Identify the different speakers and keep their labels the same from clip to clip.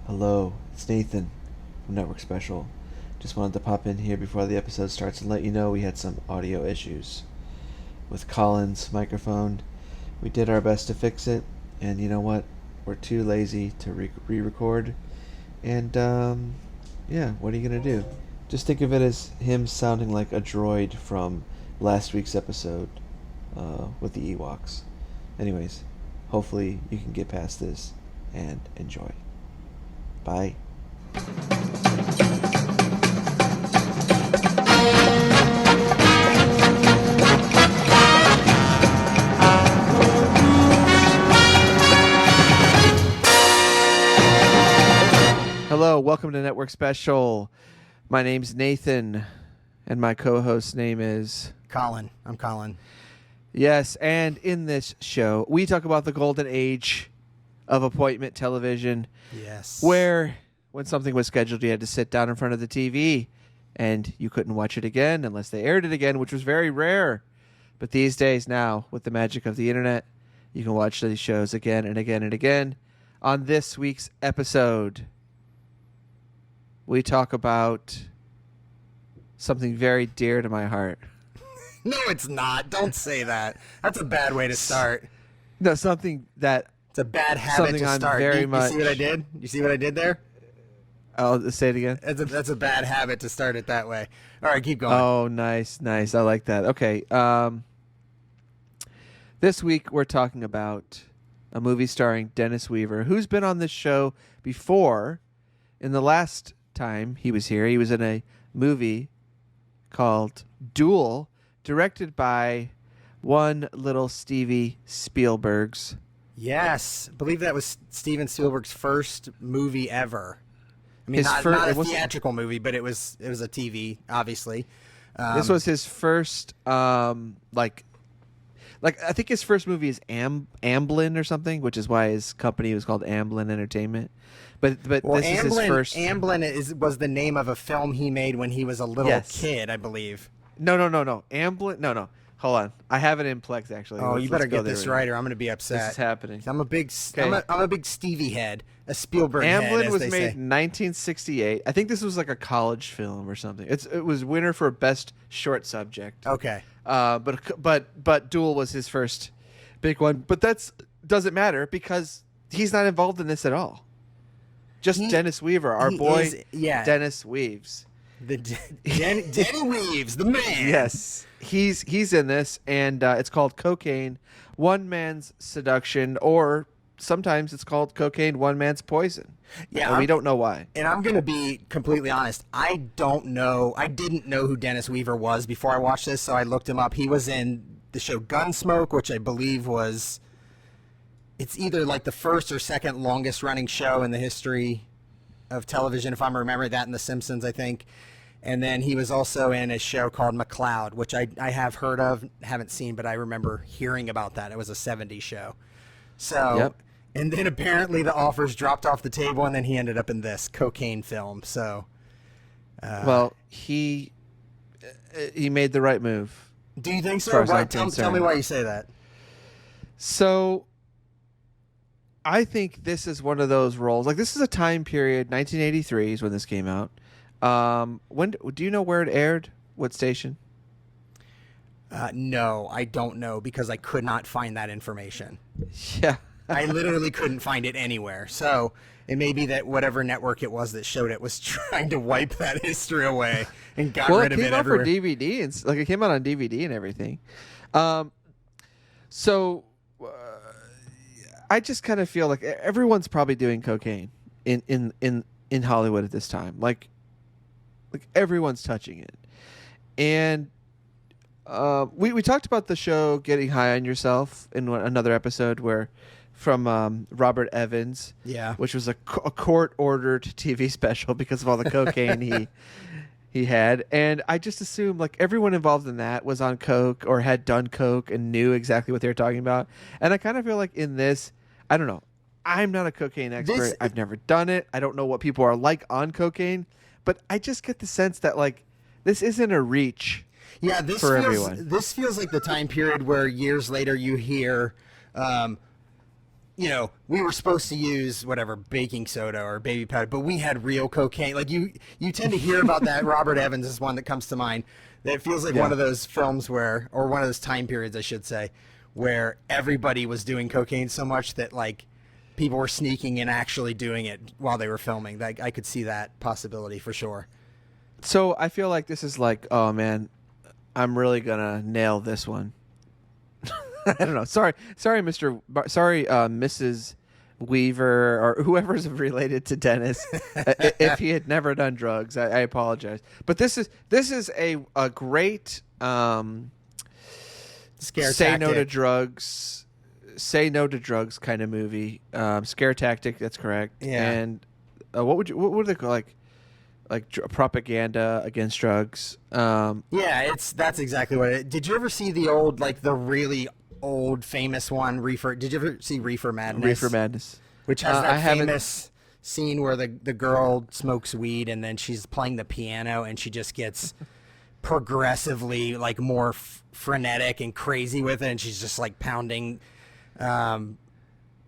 Speaker 1: Hello, it's Nathan from Network Special. Just wanted to pop in here before the episode starts and let you know we had some audio issues with Colin's microphone. We did our best to fix it, and you know what? We're too lazy to re-record. And, yeah, what are you going to do? Just think of it as him sounding like a droid from last week's episode with the Ewoks. Anyways, hopefully you can get past this and enjoy. Bye. Hello, welcome to Network Special. My name's Nathan, and my co-host's name is...
Speaker 2: Colin. I'm Colin.
Speaker 1: Yes, and in this show, we talk about the golden age of appointment television.
Speaker 2: Yes.
Speaker 1: Where, when something was scheduled, you had to sit down in front of the TV, and you couldn't watch it again unless they aired it again, which was very rare. But these days now, with the magic of the internet, you can watch these shows again and again and again. On this week's episode, we talk about something very dear to my heart.
Speaker 2: No, it's not. Don't say that. That's a bad way to start.
Speaker 1: No, something that...
Speaker 2: It's a bad habit to start.
Speaker 1: Very
Speaker 2: you
Speaker 1: much...
Speaker 2: see what I did? You see what I did there?
Speaker 1: I'll say it again.
Speaker 2: That's a bad habit to start it that way. All right, keep going.
Speaker 1: Oh, nice. I like that. Okay. This week we're talking about a movie starring Dennis Weaver, who's been on this show before. In the last time he was here, he was in a movie called Duel, directed by one little Stevie Spielberg's.
Speaker 2: Yes, I believe that was Steven Spielberg's first movie ever. I mean, not a theatrical movie, but it was a TV, obviously.
Speaker 1: This was his first, like I think his first movie is Amblin or something, which is why his company was called Amblin Entertainment. But
Speaker 2: well,
Speaker 1: this is his first.
Speaker 2: Amblin was the name of a film he made when he was a little kid, I believe.
Speaker 1: No. Amblin. No. Hold on. I have it in Plex actually.
Speaker 2: Oh, you better get this right, or I'm going to be upset.
Speaker 1: This is happening.
Speaker 2: I'm a big Stevie head, a Spielberg
Speaker 1: head.
Speaker 2: Amblin
Speaker 1: was made in 1968. I think this was like a college film or something. It was winner for best short subject.
Speaker 2: Okay.
Speaker 1: But Duel was his first big one. But doesn't matter because he's not involved in this at all. Just Dennis Weaver, our boy, Dennis Weaves.
Speaker 2: Denny Weaves, the man.
Speaker 1: Yes, he's in this, and it's called Cocaine, One Man's Seduction, or sometimes it's called Cocaine, One Man's Poison. Yeah, and we don't know why.
Speaker 2: And I'm going to be completely honest. I don't know. I didn't know who Dennis Weaver was before I watched this, so I looked him up. He was in the show Gunsmoke, which I believe was... It's either like the first or second longest running show in the history of television, if I'm remembering that, in The Simpsons, I think. And then he was also in a show called McCloud, which I have heard of, haven't seen, but I remember hearing about that. It was a 70s show. So,
Speaker 1: yep.
Speaker 2: And then apparently the offers dropped off the table, and then he ended up in this cocaine film. So,
Speaker 1: well, he made the right move.
Speaker 2: Do you think so? Tell me why you say that.
Speaker 1: So, I think this is one of those roles. Like, this is a time period. 1983 is when this came out. When do you know where it aired? What station?
Speaker 2: No, I don't know because I could not find that information.
Speaker 1: Yeah.
Speaker 2: I literally couldn't find it anywhere. So it may be that whatever network it was that showed it was trying to wipe that history away and got rid of it everywhere.
Speaker 1: Well, it came out for DVD and it came out on DVD and everything. So I just kind of feel like everyone's probably doing cocaine in Hollywood at this time. Like everyone's touching it. And we talked about the show Getting High on Yourself in another episode from Robert Evans, which was a court-ordered TV special because of all the cocaine he had. And I just assumed like everyone involved in that was on coke or had done coke and knew exactly what they were talking about. And I kind of feel like in this, I don't know. I'm not a cocaine expert. I've never done it. I don't know what people are like on cocaine. But I just get the sense that like this isn't a reach for everyone.
Speaker 2: This feels like the time period where years later you hear you know, we were supposed to use whatever baking soda or baby powder, but we had real cocaine. Like you tend to hear about that. Robert Evans is one that comes to mind. That feels like one of those films where, or one of those time periods, I should say, where everybody was doing cocaine so much that like people were sneaking and actually doing it while they were filming. Like I could see that possibility for sure.
Speaker 1: So I feel like this is like, oh man, I'm really gonna nail this one. I don't know. Sorry, Mrs. Weaver or whoever's related to Dennis. If he had never done drugs, I apologize. But this is a great
Speaker 2: Scare
Speaker 1: say
Speaker 2: tactic.
Speaker 1: no to drugs, kind of movie. Scare tactic. That's correct.
Speaker 2: Yeah.
Speaker 1: And what would they call propaganda against drugs?
Speaker 2: That's exactly what it. Did you ever see the old, like the really old famous one, Reefer? Did you ever see Reefer Madness?
Speaker 1: Reefer Madness,
Speaker 2: which has that famous scene where the girl smokes weed and then she's playing the piano and she just gets progressively like more frenetic and crazy with it, and she's just like pounding.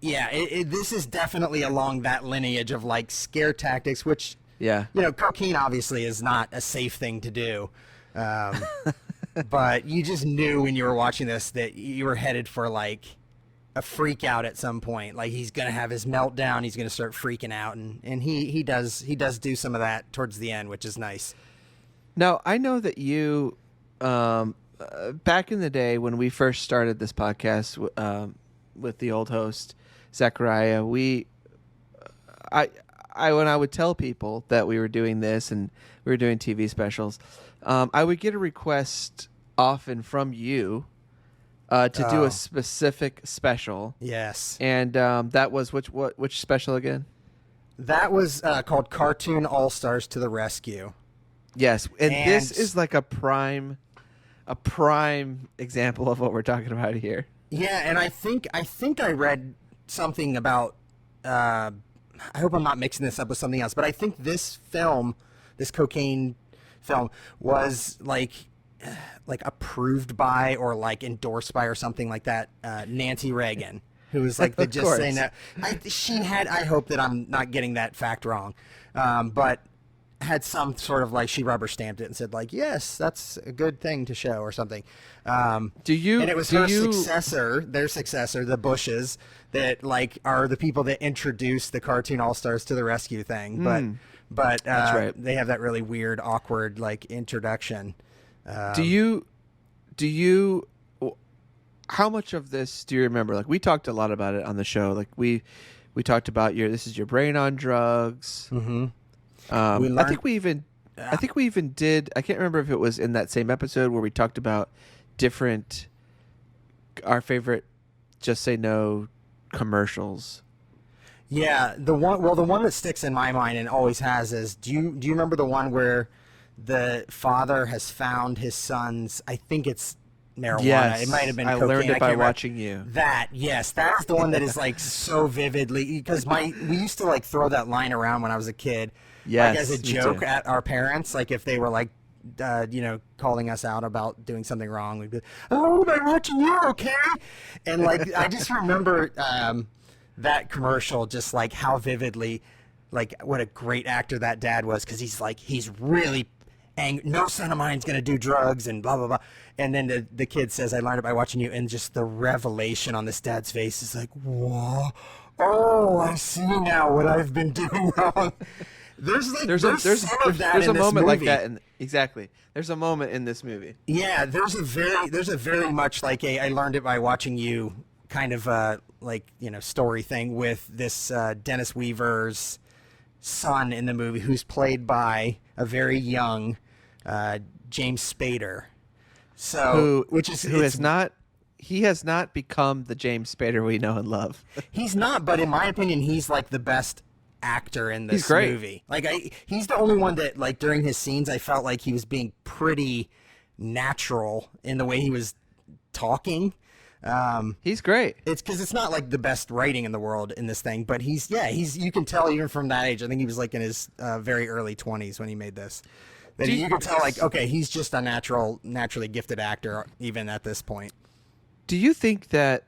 Speaker 2: This is definitely along that lineage of like scare tactics, which cocaine obviously is not a safe thing to do. But you just knew when you were watching this that you were headed for like a freak out at some point. Like he's gonna have his meltdown, he's gonna start freaking out, and he does do some of that towards the end, which is nice.
Speaker 1: Now I know that you back in the day when we first started this podcast with the old host Zachariah, when I would tell people that we were doing this and we were doing TV specials, I would get a request often from you to do a specific special.
Speaker 2: Yes.
Speaker 1: And that was which special again?
Speaker 2: That was called Cartoon All-Stars to the Rescue.
Speaker 1: Yes, and this is like a prime example of what we're talking about here.
Speaker 2: Yeah, and I think I read something about I hope I'm not mixing this up with something else, but I think this cocaine film was like approved by or like endorsed by or something like that Nancy Reagan, who was like the just saying that I hope that I'm not getting that fact wrong, but had some sort of like she rubber stamped it and said like, yes, that's a good thing to show or something. And it was their successor, the Bushes, that like are the people that introduced the Cartoon All-Stars to the Rescue thing. But
Speaker 1: that's right.
Speaker 2: They have that really weird, awkward like introduction.
Speaker 1: Do you how much of this do you remember? Like we talked a lot about it on the show. Like we talked about this is your brain on drugs.
Speaker 2: Mm-hmm.
Speaker 1: I think we even did. I can't remember if it was in that same episode where we talked about our favorite Just Say No commercials.
Speaker 2: Yeah, the one that sticks in my mind and always has is do you remember the one where the father has found his son's, I think it's marijuana.
Speaker 1: Yes,
Speaker 2: it might have been
Speaker 1: I
Speaker 2: cocaine.
Speaker 1: learned it by watching you.
Speaker 2: That's the one that is like so vividly, because we used to like throw that line around when I was a kid.
Speaker 1: Yes,
Speaker 2: like as a joke at our parents, like if they were like, calling us out about doing something wrong, we'd be, "Oh, I'm watching you, okay?" And like I just remember that commercial, just like how vividly, like what a great actor that dad was, because he's really angry. No son of mine's gonna do drugs and blah blah blah. And then the kid says, "I learned it by watching you," and just the revelation on this dad's face is like, "Whoa, oh, I see now what I've been doing wrong." There's a moment like that, exactly. There's a moment in this movie. Yeah, there's a very much like I learned it by watching you kind of story thing with this Dennis Weaver's son in the movie, who's played by a very young James Spader. So
Speaker 1: he has not become the James Spader we know and love.
Speaker 2: He's not, but in my opinion, he's like the best actor in this movie. Like he's the only one that like during his scenes I felt like he was being pretty natural in the way he was talking.
Speaker 1: He's great.
Speaker 2: It's because it's not like the best writing in the world in this thing, but he's you can tell even from that age. I think he was like in his very early 20s when he made this. That you can tell like, okay, he's just a naturally gifted actor even at this point.
Speaker 1: Do you think that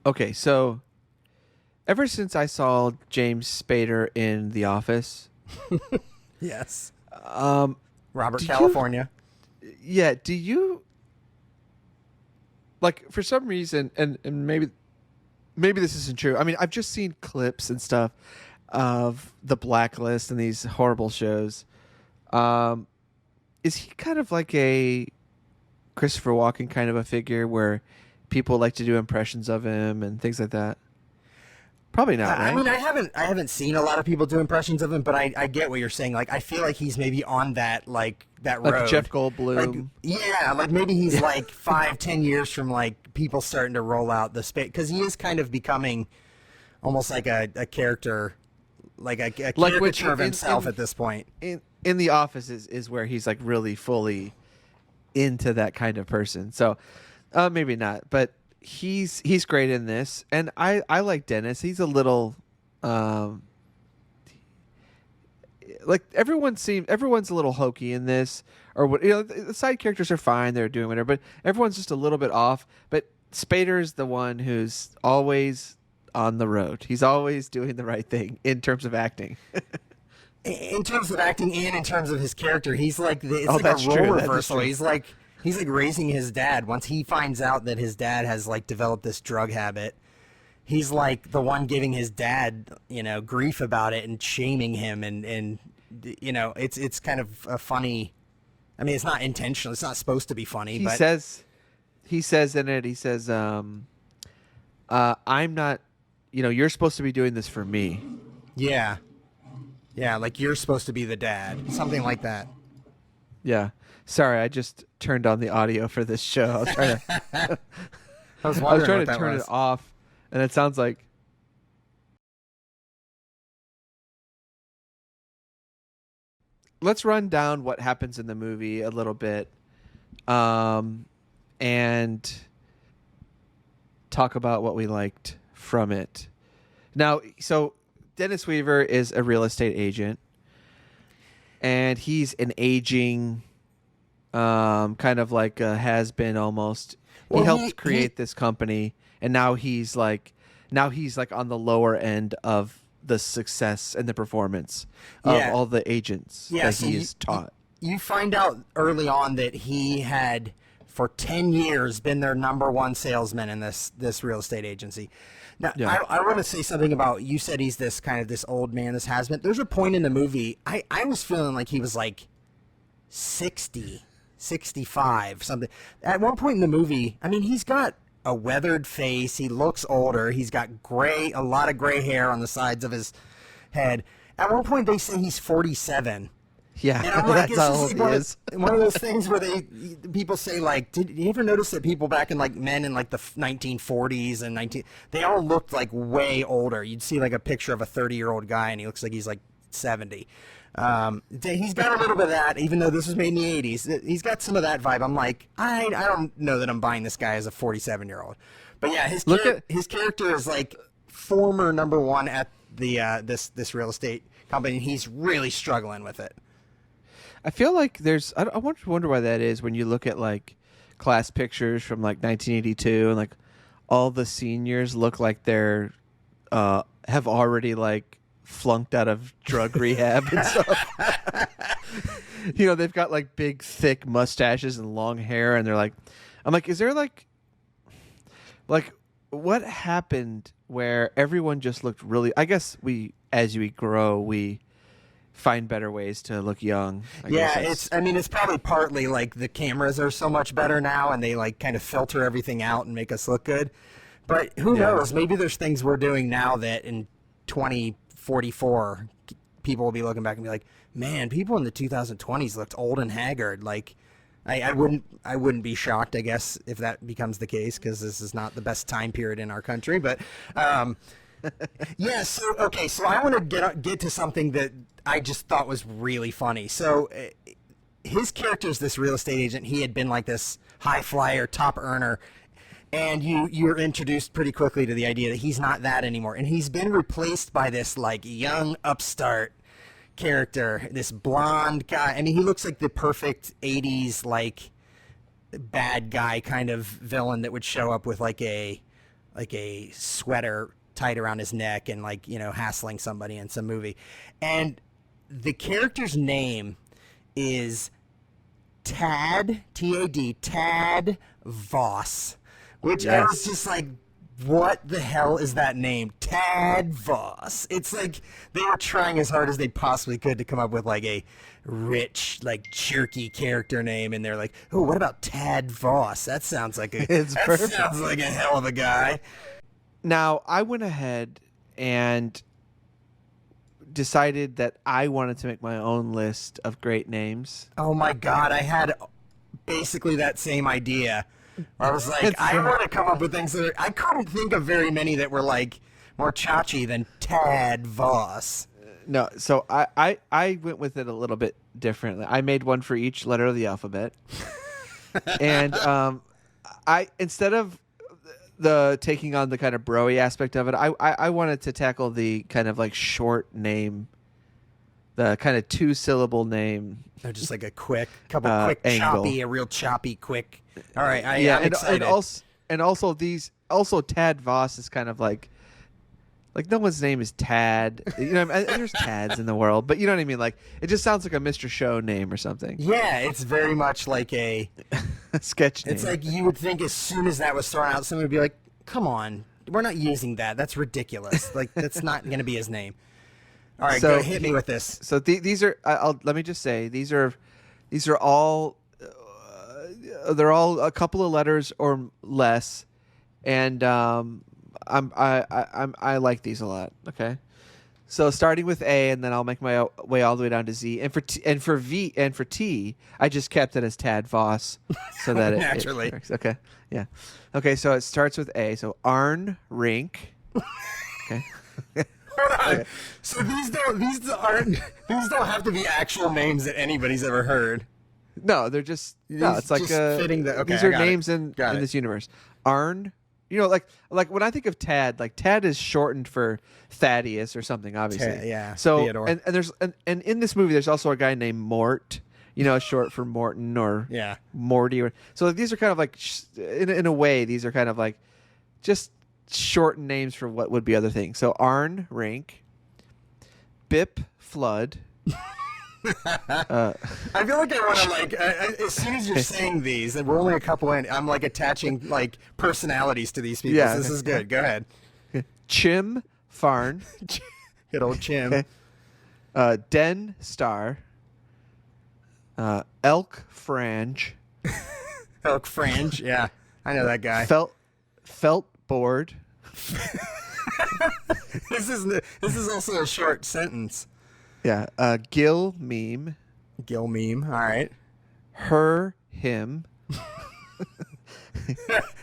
Speaker 1: Okay, so ever since I saw James Spader in The Office,
Speaker 2: Yes.
Speaker 1: um,
Speaker 2: Robert
Speaker 1: do
Speaker 2: California.
Speaker 1: do you like for some reason, and maybe this isn't true. I mean, I've just seen clips and stuff of The Blacklist and these horrible shows. Um, is he kind of like a Christopher Walken kind of a figure where people like to do impressions of him and things like that? Probably not,
Speaker 2: I
Speaker 1: right?
Speaker 2: mean, I haven't seen a lot of people do impressions of him, but I get what you're saying. Like, I feel like he's maybe on that that
Speaker 1: Like
Speaker 2: road.
Speaker 1: Jeff
Speaker 2: Like,
Speaker 1: Goldblum.
Speaker 2: yeah, like maybe he's like 5-10 years from like people starting to roll out the space, because he is kind of becoming almost like a character, like a
Speaker 1: Like
Speaker 2: caricature of himself at this point.
Speaker 1: In The Office is where he's like really fully into that kind of person. So maybe not, but he's great in this, and I like Dennis. He's a little like everyone's a little hokey in this, or what, the side characters are fine, they're doing whatever, but everyone's just a little bit off. But Spader's the one who's always on the road. He's always doing the right thing in terms of acting.
Speaker 2: In terms of acting and in terms of his character, he's like it's like
Speaker 1: that's
Speaker 2: a role
Speaker 1: true. That is
Speaker 2: reversal.
Speaker 1: true.
Speaker 2: He's like raising his dad. Once he finds out that his dad has like developed this drug habit, he's like the one giving his dad, grief about it and shaming him, and it's kind of a funny. I mean, it's not intentional. It's not supposed to be funny.
Speaker 1: He
Speaker 2: but
Speaker 1: says in it, he says, I'm not, you're supposed to be doing this for me.
Speaker 2: yeah, like you're supposed to be the dad, something like that.
Speaker 1: Yeah. Sorry, I just turned on the audio for this show. I was trying to,
Speaker 2: I was
Speaker 1: I was trying
Speaker 2: what
Speaker 1: to
Speaker 2: that
Speaker 1: turn
Speaker 2: was.
Speaker 1: it off, and it sounds like. Let's run down what happens in the movie a little bit, and talk about what we liked from it. Now, so Dennis Weaver is a real estate agent, and he's an aging, kind of like a has-been almost.
Speaker 2: Well,
Speaker 1: he helped create this company, and now he's like on the lower end of the success and the performance of all the agents that
Speaker 2: so
Speaker 1: he's taught.
Speaker 2: You find out early on that he had for 10 years been their number one salesman in this real estate agency. Now,
Speaker 1: Yeah.
Speaker 2: I want to say something about, you said he's this kind of this old man, this has been. There's a point in the movie, I was feeling like he was like 60, 65, something. At one point in the movie, I mean, he's got a weathered face. He looks older. He's got a lot of gray hair on the sides of his head. At one point, they say he's 47.
Speaker 1: Yeah,
Speaker 2: And I'm like,
Speaker 1: that's how
Speaker 2: it's
Speaker 1: old
Speaker 2: just
Speaker 1: he is.
Speaker 2: one of those things where people say, like, did you ever notice that people back in like men in like the 1940s and they all looked like way older. You'd see like a picture of a 30-year-old guy and he looks like he's like 70. He's got a little bit of that, even though this was made in the 80s. He's got some of that vibe. I'm like, I don't know that I'm buying this guy as a 47-year-old. But yeah, his character is like former number one at the this real estate company, and he's really struggling with it.
Speaker 1: I feel like I wonder why that is when you look at like class pictures from like 1982 and like all the seniors look like they're have already like flunked out of drug rehab and stuff. They've got like big thick mustaches and long hair, and I'm like, is there like what happened where everyone just looked really, I guess as we grow, we find better ways to look young.
Speaker 2: It's probably partly like the cameras are so much better now and they like kind of filter everything out and make us look good. But who knows? Maybe there's things we're doing now that in 2044 people will be looking back and be like, man, people in the 2020s looked old and haggard. Like, I wouldn't be shocked, I guess, if that becomes the case, because this is not the best time period in our country. But so I want to get to something that I just thought was really funny. So his character is this real estate agent. He had been like this high flyer, top earner, and you're introduced pretty quickly to the idea that he's not that anymore, and he's been replaced by this like young upstart character, this blonde guy. I mean, he looks like the perfect 80s like bad guy kind of villain that would show up with like a like a sweater tied around his neck and like, hassling somebody in some movie. And the character's name is Tad, T-A-D, Tad Voss, which I was just like, what the hell is that name? Tad Voss. It's like they were trying as hard as they possibly could to come up with like a rich, like jerky character name, and they're like, oh, what about Tad Voss? That sounds like sounds like a hell of a guy.
Speaker 1: Now, I went ahead and decided that I wanted to make my own list of great names.
Speaker 2: Oh my God, I had basically that same idea. I was like, I want to come up with things that I couldn't think of very many that were like more chachi than Tad Voss.
Speaker 1: No, so I went with it a little bit differently. I made one for each letter of the alphabet, and I instead of the taking on the kind of bro-y aspect of it, I wanted to tackle the kind of like short name, the kind of 2-syllable name.
Speaker 2: Or just like a quick
Speaker 1: angle.
Speaker 2: choppy, a real choppy quick. All right, I'm
Speaker 1: excited.
Speaker 2: excited.
Speaker 1: And also Tad Voss is kind of like no one's name is Tad. There's Tads in the world, but you know what I mean. Like it just sounds like a Mr. Show name or something.
Speaker 2: Yeah, it's very much like a
Speaker 1: sketch name.
Speaker 2: It's like you would think as soon as that was thrown out, someone would be like, "Come on, we're not using that. That's ridiculous. Like that's not going to be his name." All right, go hit me with this.
Speaker 1: So these are. Let me just say these are all. They're all a couple of letters or less, and I like these a lot. Okay, so starting with A, and then I'll make my way all the way down to Z, and for V and for T, I just kept it as Tad Voss, so that
Speaker 2: naturally
Speaker 1: it works. Okay, yeah, okay. So it starts with A. So Arn Rink. Okay.
Speaker 2: Hold on. Okay. So these don't have to be actual names that anybody's ever heard.
Speaker 1: No, they're just it's like
Speaker 2: fitting the. Okay,
Speaker 1: these are names in this universe. Arn, like when I think of Tad, like Tad is shortened for Thaddeus or something, obviously.
Speaker 2: Yeah.
Speaker 1: So
Speaker 2: Theodore.
Speaker 1: and there's and in this movie there's also a guy named Mort, short for Morton or Morty. So these are kind of like in a way these are kind of like just shortened names for what would be other things. So Arn Rink, Bip Flood.
Speaker 2: I feel like I want to like as soon as you're saying these, and we're only a couple in, I'm like attaching like personalities to these people. Yeah, so this is good. Go ahead.
Speaker 1: Chim Farn,
Speaker 2: good old Chim.
Speaker 1: Den Star, Elk Frange,
Speaker 2: Elk Frange. Yeah, I know that guy.
Speaker 1: Felt Board.
Speaker 2: This is also a short sentence.
Speaker 1: Yeah, Gil Meme.
Speaker 2: Gil Meme, all right.
Speaker 1: Her, him.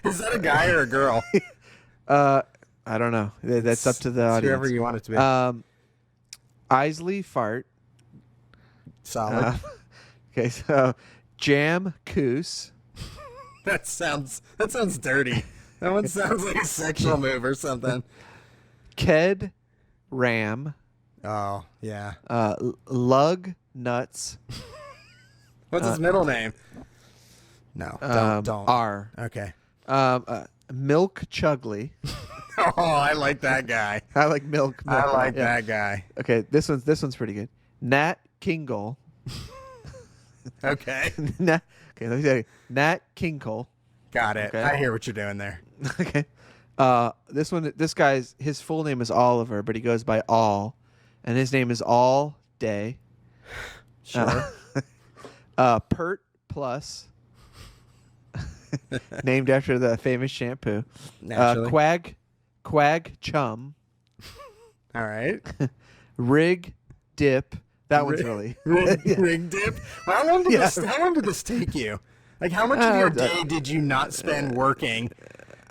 Speaker 2: Is that a guy or a girl?
Speaker 1: I don't know. That's up to the audience.
Speaker 2: Whoever you want it to be.
Speaker 1: Isley Fart.
Speaker 2: Solid.
Speaker 1: Okay, so Jam Coos.
Speaker 2: That sounds dirty. That one sounds like a sexual move or something.
Speaker 1: Ked Ram.
Speaker 2: Oh, yeah.
Speaker 1: Lug Nuts.
Speaker 2: What's his middle name? No, don't.
Speaker 1: R.
Speaker 2: Okay.
Speaker 1: Milk Chugley.
Speaker 2: Oh, I like that guy.
Speaker 1: I like Milk.
Speaker 2: I like that guy.
Speaker 1: Okay, this one's pretty good. Nat Kingle.
Speaker 2: Okay.
Speaker 1: Okay, let me tell you. Nat Kinkle.
Speaker 2: Got it.
Speaker 1: Okay.
Speaker 2: I hear what you're doing there.
Speaker 1: Okay. This guy's his full name is Oliver, but he goes by All, and his name is All Day.
Speaker 2: Sure.
Speaker 1: Pert Plus, named after the famous shampoo.
Speaker 2: Naturally.
Speaker 1: Quag Chum.
Speaker 2: All right.
Speaker 1: Rig Dip. That one's really
Speaker 2: rig dip. How long did this take you? Like, how much of your day did you not spend working?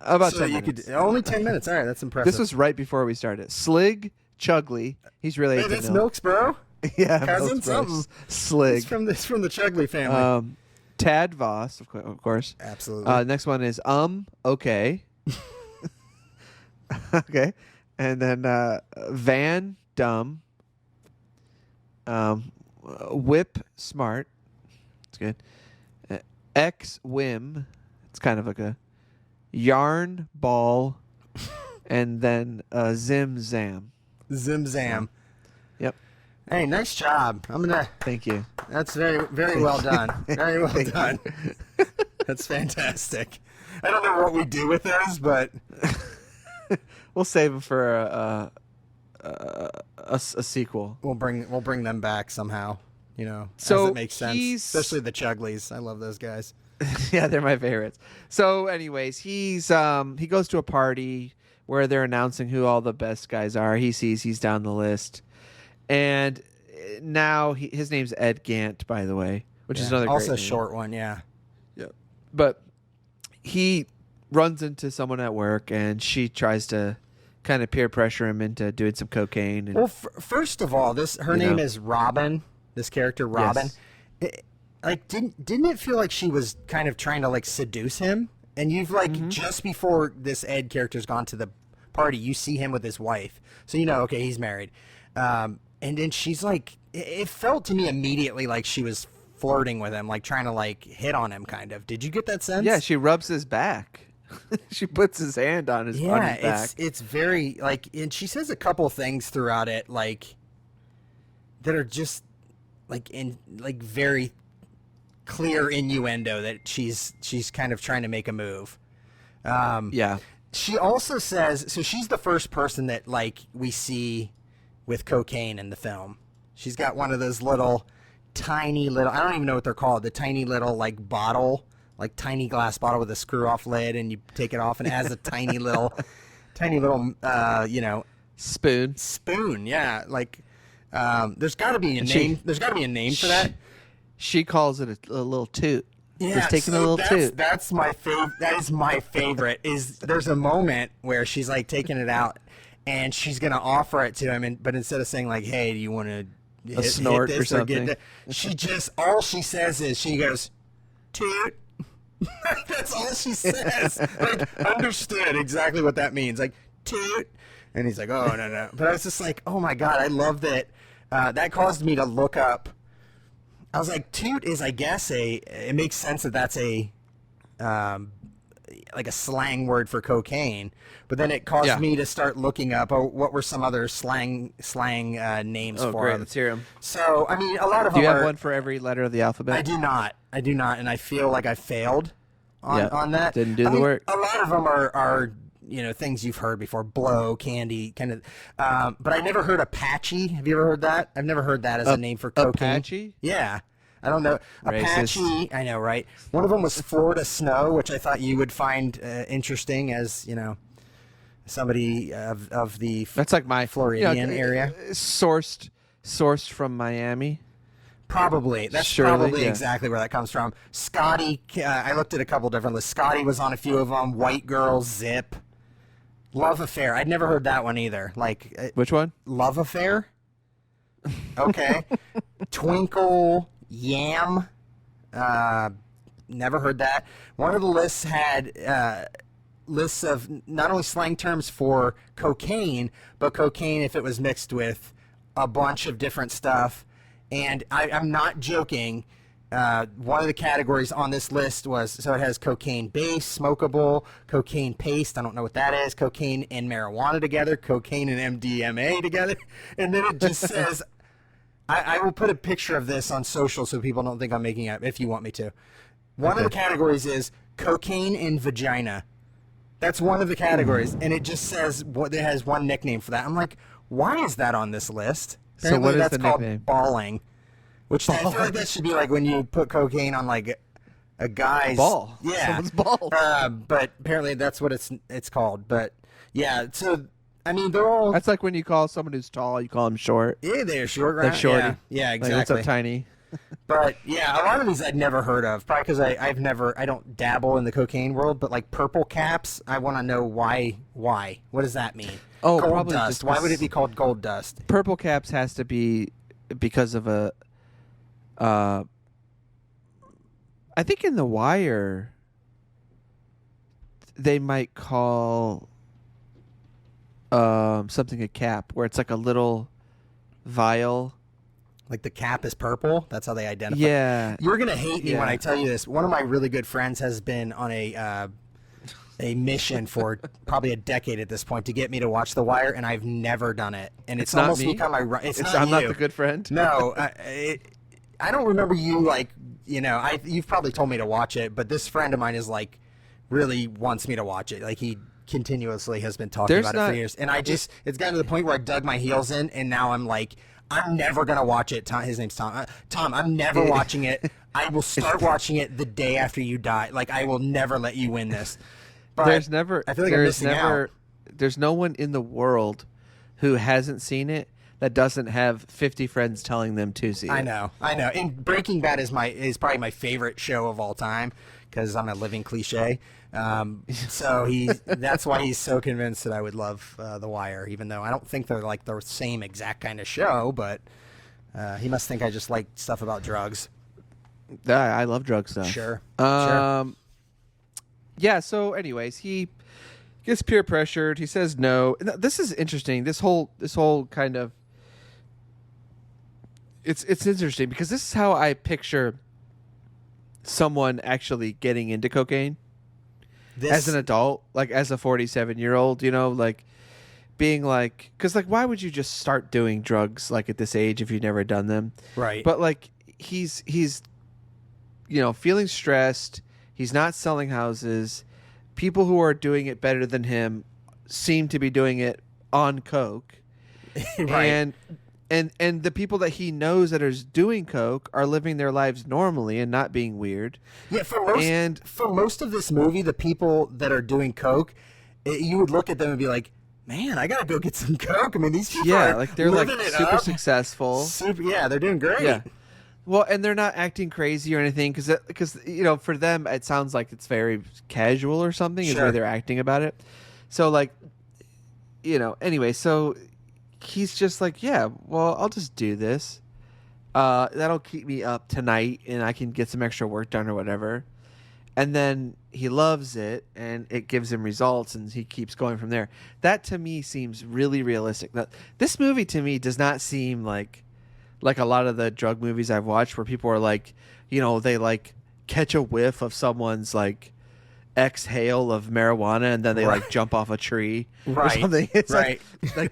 Speaker 1: About 10 minutes.
Speaker 2: Only 10 minutes. All right, that's impressive.
Speaker 1: This was right before we started. Slig Chugley. He's related to
Speaker 2: that's Milk's bro?
Speaker 1: Yeah,
Speaker 2: cousin, something.
Speaker 1: Slig.
Speaker 2: It's from the Chugley family.
Speaker 1: Tad Voss, of course.
Speaker 2: Absolutely.
Speaker 1: Next one is okay. Okay. And then Van Dumb. Whip Smart. It's good. X Whim. It's kind of like a Yarn Ball. and then Zim Zam.
Speaker 2: Zim Zam.
Speaker 1: Yep.
Speaker 2: Hey, nice job.
Speaker 1: Thank you.
Speaker 2: That's very well done. Very well done. That's fantastic. I don't know what we do with those, but
Speaker 1: we'll save them for a sequel.
Speaker 2: We'll bring them back somehow.
Speaker 1: So
Speaker 2: as it makes sense. Especially the Chuglies. I love those guys.
Speaker 1: Yeah, they're my favorites. So, anyways, he goes to a party where they're announcing who all the best guys are. He sees he's down the list, and now his name's Ed Gant, by the way, which is another
Speaker 2: also
Speaker 1: great
Speaker 2: a
Speaker 1: name.
Speaker 2: short one. Yeah.
Speaker 1: Yep. But he runs into someone at work, and she tries to kind of peer pressure him into doing some cocaine. And,
Speaker 2: Well, first of all, her name is Robin. This character, Robin.
Speaker 1: Yes.
Speaker 2: Didn't it feel like she was kind of trying to seduce him? And you've just before this Ed character's gone to the party, you see him with his wife, so okay, he's married. And then she's it felt to me immediately like she was flirting with him, trying to hit on him, kind of. Did you get that sense?
Speaker 1: Yeah, she rubs his back. She puts his hand on his back.
Speaker 2: It's very and she says a couple things throughout it that are just very clear innuendo that she's kind of trying to make a move.
Speaker 1: Yeah.
Speaker 2: She also says, so she's the first person that we see with cocaine in the film. She's got one of those tiny little, I don't even know what they're called, the tiny little bottle, tiny glass bottle with a screw off lid, and you take it off and it has a tiny little spoon. Yeah. There's gotta be a name. There's gotta be a name for that.
Speaker 1: She calls it a little toot.
Speaker 2: Yeah,
Speaker 1: just taking a little toot.
Speaker 2: That's my favorite. That is my favorite. There's a moment where she's taking it out, and she's gonna offer it to him, but instead of saying "Hey, do you want to
Speaker 1: snort or something?"
Speaker 2: She just all she says is she goes, "Toot." That's all she says. Understood exactly what that means. Toot, and he's like, "Oh no." But I was just "Oh my god, I love that." That caused me to look up. I was toot is, I guess, it makes sense that that's a slang word for cocaine, but then it caused me to start looking up what were some other slang names for
Speaker 1: great.
Speaker 2: them.
Speaker 1: Let's hear them.
Speaker 2: So, I mean, a lot of
Speaker 1: them. Do you have
Speaker 2: are,
Speaker 1: one for every letter of the alphabet?
Speaker 2: I do not, and I feel like I failed on that.
Speaker 1: Didn't do the work.
Speaker 2: A lot of them are things you've heard before, blow, candy, kind of. But I never heard Apache. Have you ever heard that? I've never heard that as a name for cocaine.
Speaker 1: Apache?
Speaker 2: Yeah. I don't know.
Speaker 1: Racist.
Speaker 2: Apache, I know, right? One of them was Florida Snow, which I thought you would find interesting as, somebody of the
Speaker 1: That's my
Speaker 2: Floridian area.
Speaker 1: Sourced from Miami.
Speaker 2: Probably. That's probably exactly where that comes from. Scotty, I looked at a couple different lists. Scotty was on a few of them. White Girl, Zip. Love Affair. I'd never heard that one either.
Speaker 1: Which one?
Speaker 2: Love Affair? Okay. Twinkle, Yam. Never heard that. One of the lists had lists of not only slang terms for cocaine, but cocaine if it was mixed with a bunch of different stuff. And I'm not joking. One of the categories on this list was, so it has cocaine base, smokable, cocaine paste, I don't know what that is, cocaine and marijuana together, cocaine and MDMA together, and then it just says, I will put a picture of this on social so people don't think I'm making it up, if you want me to. One of the categories is cocaine and vagina. That's one of the categories, and it just says, it has one nickname for that. I'm like, why is that on this list?
Speaker 1: So what is
Speaker 2: that's
Speaker 1: the
Speaker 2: called
Speaker 1: nickname?
Speaker 2: Balling. Which I feel like that should be when you put cocaine on a guy's
Speaker 1: ball.
Speaker 2: Yeah,
Speaker 1: Someone's ball.
Speaker 2: But apparently that's what it's called. But yeah, so I mean they're all.
Speaker 1: That's like when you call someone who's tall, you call them short.
Speaker 2: Yeah, they're short, right?
Speaker 1: Shorty.
Speaker 2: Yeah, exactly.
Speaker 1: What's up, tiny?
Speaker 2: But yeah, a lot of these I'd never heard of. Probably because I don't dabble in the cocaine world. But purple caps, I want to know why. Why? What does that mean?
Speaker 1: Oh,
Speaker 2: gold
Speaker 1: probably
Speaker 2: dust.
Speaker 1: just
Speaker 2: Why would it be called gold dust?
Speaker 1: Purple caps has to be because of a. I think in The Wire, they might call something a cap, where it's like a little vial.
Speaker 2: Like the cap is purple? That's how they identify.
Speaker 1: Yeah.
Speaker 2: You're going to hate me when I tell you this. One of my really good friends has been on a a mission for probably a decade at this point to get me to watch The Wire, and I've never done it. And it's
Speaker 1: not
Speaker 2: almost
Speaker 1: me?
Speaker 2: become my.
Speaker 1: I'm not the good friend.
Speaker 2: No, I don't remember you like. You've probably told me to watch it, but this friend of mine is like really wants me to watch it. Like he continuously has been talking about it for years, and it's gotten to the point where I dug my heels in, and now I'm like, I'm never gonna watch it. Tom, his name's Tom. Tom, I'm never watching it. I will start watching it the day after you die. Like I will never let you win this. But I feel like I'm missing out.
Speaker 1: There's no one in the world who hasn't seen it that doesn't have 50 friends telling them to see it.
Speaker 2: I know. And Breaking Bad is probably my favorite show of all time because I'm a living cliche. So that's why he's so convinced that I would love The Wire, even though I don't think they're like the same exact kind of show. But he must think I just like stuff about drugs.
Speaker 1: I love drug stuff.
Speaker 2: Sure.
Speaker 1: Yeah. So, anyways, he gets peer pressured. He says no. This is interesting. This whole kind of it's interesting because this is how I picture someone actually getting into cocaine as an adult, like as a 47-year-old. Like being like, because like, why would you just start doing drugs like at this age if you've never done them?
Speaker 2: Right.
Speaker 1: But like he's feeling stressed. He's not selling houses. People who are doing it better than him seem to be doing it on coke.
Speaker 2: Right.
Speaker 1: And the people that he knows that are doing coke are living their lives normally and not being weird.
Speaker 2: Yeah, for most of this movie, the people that are doing coke, you would look at them and be like, man, I gotta go get some coke. I mean, these people are
Speaker 1: like they're like super successful.
Speaker 2: They're doing great.
Speaker 1: Yeah. Well, and they're not acting crazy or anything because for them it sounds like it's very casual or something is the way they're acting about it. So like, anyway, so he's just like, yeah, well, I'll just do this. That'll keep me up tonight, and I can get some extra work done or whatever. And then he loves it, and it gives him results, and he keeps going from there. That to me seems really realistic. Now, this movie to me does not seem like a lot of the drug movies I've watched where people are like, they like catch a whiff of someone's like exhale of marijuana and then they like jump off a tree or something. It's like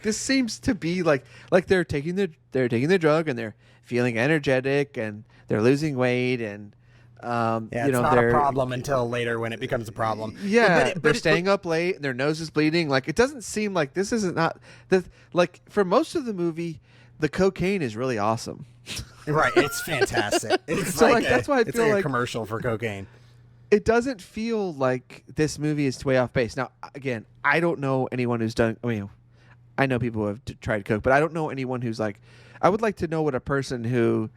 Speaker 1: this seems to be like they're taking the drug and they're feeling energetic and they're losing weight and
Speaker 2: it's not a problem until later when it becomes a problem.
Speaker 1: Yeah, they're staying up late and their nose is bleeding. Like it doesn't seem like this isn't not like for most of the movie. The cocaine is really awesome.
Speaker 2: Right, it's fantastic. It's
Speaker 1: so that's why I feel like
Speaker 2: a commercial for cocaine.
Speaker 1: It doesn't feel like this movie is way off base. Now, again, I don't know anyone who's done. I mean, I know people who have tried coke, but I don't know anyone who's like. I would like to know what a person who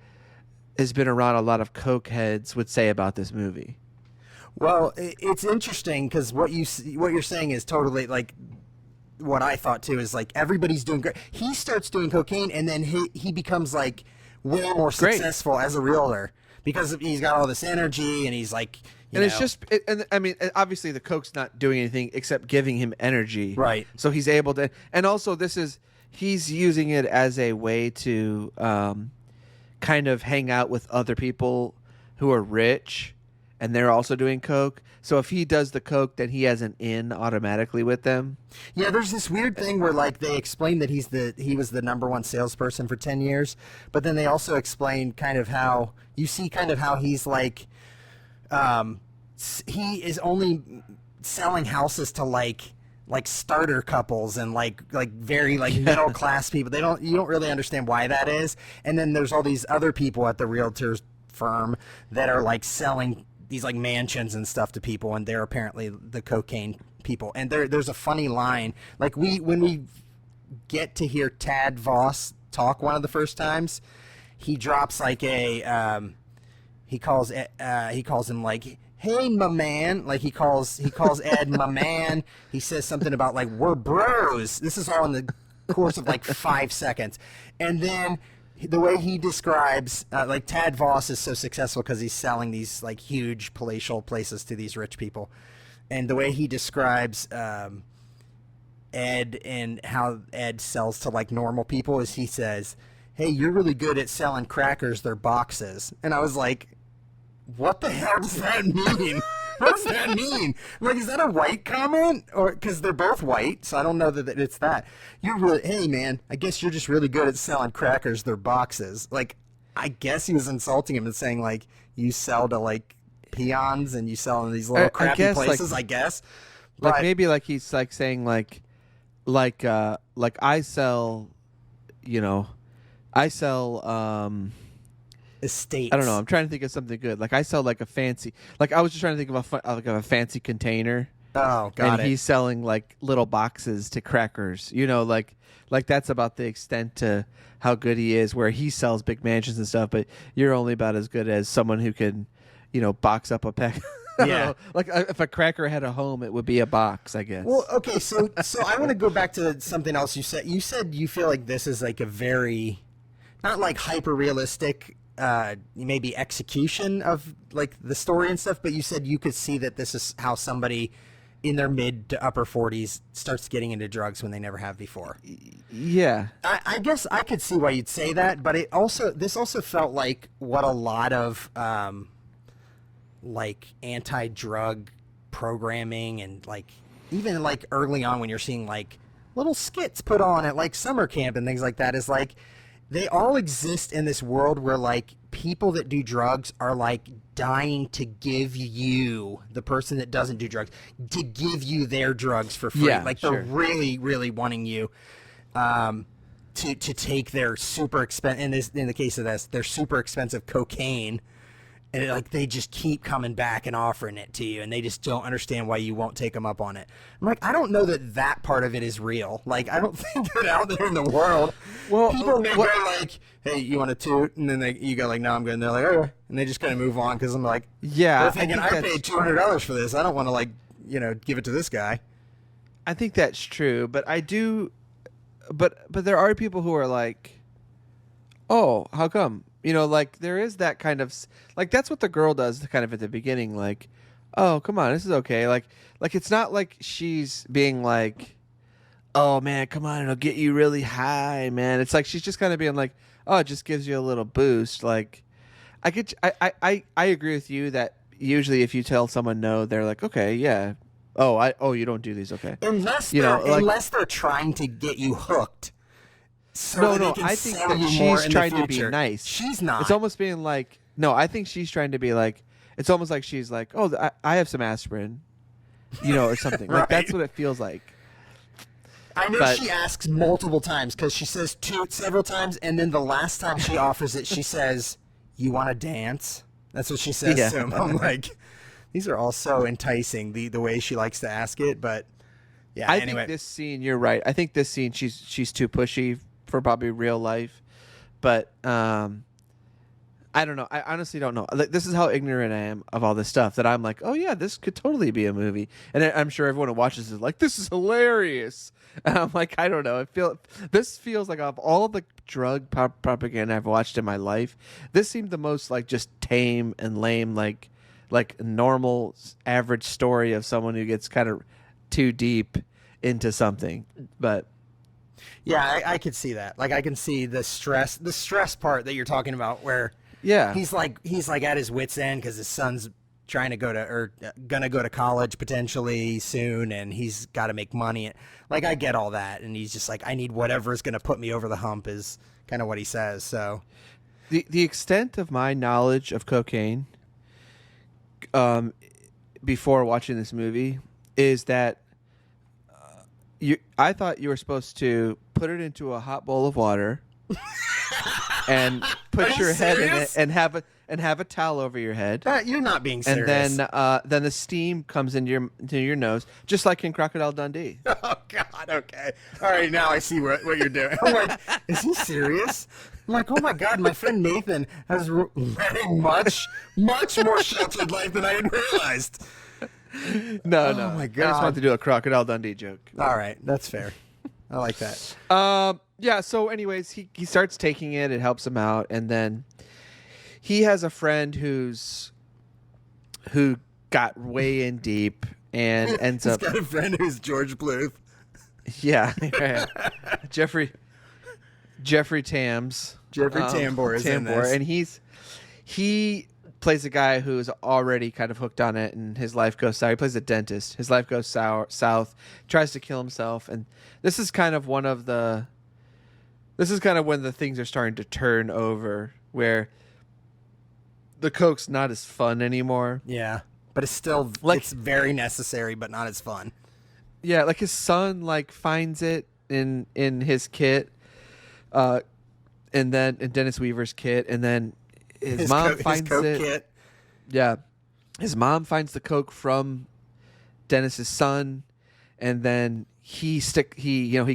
Speaker 1: has been around a lot of coke heads would say about this movie.
Speaker 2: Well, it's interesting because what you're saying is totally like. What I thought too is like everybody's doing great. He starts doing cocaine and then he becomes like way more successful as a realtor because he's got all this energy and he's like,
Speaker 1: I mean, obviously the coke's not doing anything except giving him energy.
Speaker 2: Right.
Speaker 1: So he's able to, and also he's using it as a way to kind of hang out with other people who are rich and they're also doing coke. So if he does the coke, then he has an in automatically with them.
Speaker 2: Yeah, there's this weird thing where like they explain that he was the number one salesperson for 10 years, but then they also explain kind of how he's like he is only selling houses to like starter couples and like very like middle class people. You don't really understand why that is. And then there's all these other people at the realtor's firm that are like selling these like mansions and stuff to people, and they're apparently the cocaine people. And there's a funny line, like when we get to hear Tad Voss talk one of the first times, he drops like a he calls him like, hey my man, like he calls Ed my man. He says something about like we're bros. This is all in the course of like 5 seconds, and then the way he describes, like Tad Voss is so successful because he's selling these like huge palatial places to these rich people, and the way he describes Ed and how Ed sells to like normal people is he says, "Hey, you're really good at selling crackers. They're boxes," and I was like, "What the hell does that mean?" What does that mean? Like, is that a white comment? Or because they're both white, so I don't know that it's that. You're really, hey man, I guess you're just really good at selling crackers. They're boxes. Like, I guess he was insulting him and saying like, you sell to like peons and you sell in these little crappy places. I guess.
Speaker 1: Like
Speaker 2: But,
Speaker 1: maybe like he's like saying like I sell, I sell
Speaker 2: estates.
Speaker 1: I don't know. I'm trying to think of something good. Like I sell like a fancy. Like I was just trying to think of a fancy container.
Speaker 2: Oh, got
Speaker 1: and
Speaker 2: it.
Speaker 1: he's selling like little boxes to crackers. Like that's about the extent to how good he is. Where he sells big mansions and stuff, but you're only about as good as someone who can, box up a pack. I don't know. Like if a cracker had a home, it would be a box, I guess.
Speaker 2: Well, okay, so I want to go back to something else you said. You said you feel like this is like a very, not like hyper realistic. Maybe execution of like the story and stuff, but you said you could see that this is how somebody in their mid to upper 40s starts getting into drugs when they never have before.
Speaker 1: Yeah.
Speaker 2: I guess I could see why you'd say that, but this also felt like what a lot of like anti-drug programming and like even like early on when you're seeing like little skits put on at like summer camp and things like that is like they all exist in this world where like people that do drugs are like dying to give you, the person that doesn't do drugs, to give you their drugs for free.
Speaker 1: Yeah,
Speaker 2: like
Speaker 1: sure.
Speaker 2: they're really, really wanting you to take their super expensive, in the case of this, their super expensive cocaine. And like they just keep coming back and offering it to you, and they just don't understand why you won't take them up on it. I'm like, I don't know that part of it is real. Like, I don't think that out there in the world, people may go like, "Hey, you want a toot?" And then you go like, "No, I'm good." And they're like, "Okay," and they just kind of move on because I'm like,
Speaker 1: yeah,
Speaker 2: they're thinking I paid $200 for this. I don't want to like, give it to this guy.
Speaker 1: I think that's true, but I do, but there are people who are like, "Oh, how come?" Like there is that kind of like that's what the girl does kind of at the beginning, like, "Oh, come on, this is okay." Like it's not like she's being like, "Oh man, come on, it'll get you really high, man." It's like she's just kind of being like, "Oh, it just gives you a little boost." Like I agree with you that usually if you tell someone no, they're like, "Okay, yeah. Oh, you don't do these, okay."
Speaker 2: Unless they're trying to get you hooked. So
Speaker 1: no, I think that she's trying to be nice.
Speaker 2: She's not.
Speaker 1: It's almost being like, no, I think she's trying to be like, it's almost like she's like, "Oh, I have some aspirin," or something.
Speaker 2: Right.
Speaker 1: Like that's what it feels like.
Speaker 2: I know she asks multiple times because she says toot several times, and then the last time she offers it, she says, "You want to dance?" That's what she says to him. I'm like, these are all so enticing, the way she likes to ask it, but yeah.
Speaker 1: I think this scene, you're right. I think this scene, she's too pushy for probably real life, but I don't know. I honestly don't know. Like, this is how ignorant I am of all this stuff that I'm like, oh yeah, this could totally be a movie, and I'm sure everyone who watches is like, this is hilarious. And I'm like, I don't know. This feels like of all the drug propaganda I've watched in my life, this seemed the most like just tame and lame, like normal average story of someone who gets kind of too deep into something, but.
Speaker 2: Yeah, I could see that. Like I can see the stress part that you're talking about, where he's like at his wit's end because his son's gonna go to college potentially soon, and he's got to make money. Like I get all that, and he's just like, I need whatever is gonna put me over the hump, is kind of what he says. So
Speaker 1: the extent of my knowledge of cocaine, before watching this movie, is that. I thought you were supposed to put it into a hot bowl of water and put your head in it and have a towel over your head.
Speaker 2: You're not being serious.
Speaker 1: And then the steam comes into your nose, just like in Crocodile Dundee.
Speaker 2: Oh God, okay. All right, now I see what you're doing. I'm like, is he serious? I'm like, oh my God, my friend Nathan has living much more sheltered life than I had realized.
Speaker 1: No.
Speaker 2: Oh my God.
Speaker 1: I just wanted to do a Crocodile Dundee joke.
Speaker 2: All right, that's fair. I like that.
Speaker 1: Yeah. So, anyways, he starts taking it. It helps him out, and then he has a friend who got way in deep and ends
Speaker 2: He's
Speaker 1: up.
Speaker 2: got a friend who's George Bluth.
Speaker 1: Yeah, Jeffrey Tams.
Speaker 2: Jeffrey Tambor is in this.
Speaker 1: And he plays a guy who's already kind of hooked on it, and his life goes sour. He plays a dentist. His life goes south. Tries to kill himself, and this is kind of when the things are starting to turn over, where the coke's not as fun anymore.
Speaker 2: Yeah, but it's still it's very necessary, but not as fun.
Speaker 1: Yeah, like his son finds it in his kit, and then in Dennis Weaver's kit, and then his mom finds
Speaker 2: his
Speaker 1: it.
Speaker 2: Kit.
Speaker 1: Yeah, his mom finds the coke from Dennis's son, and then he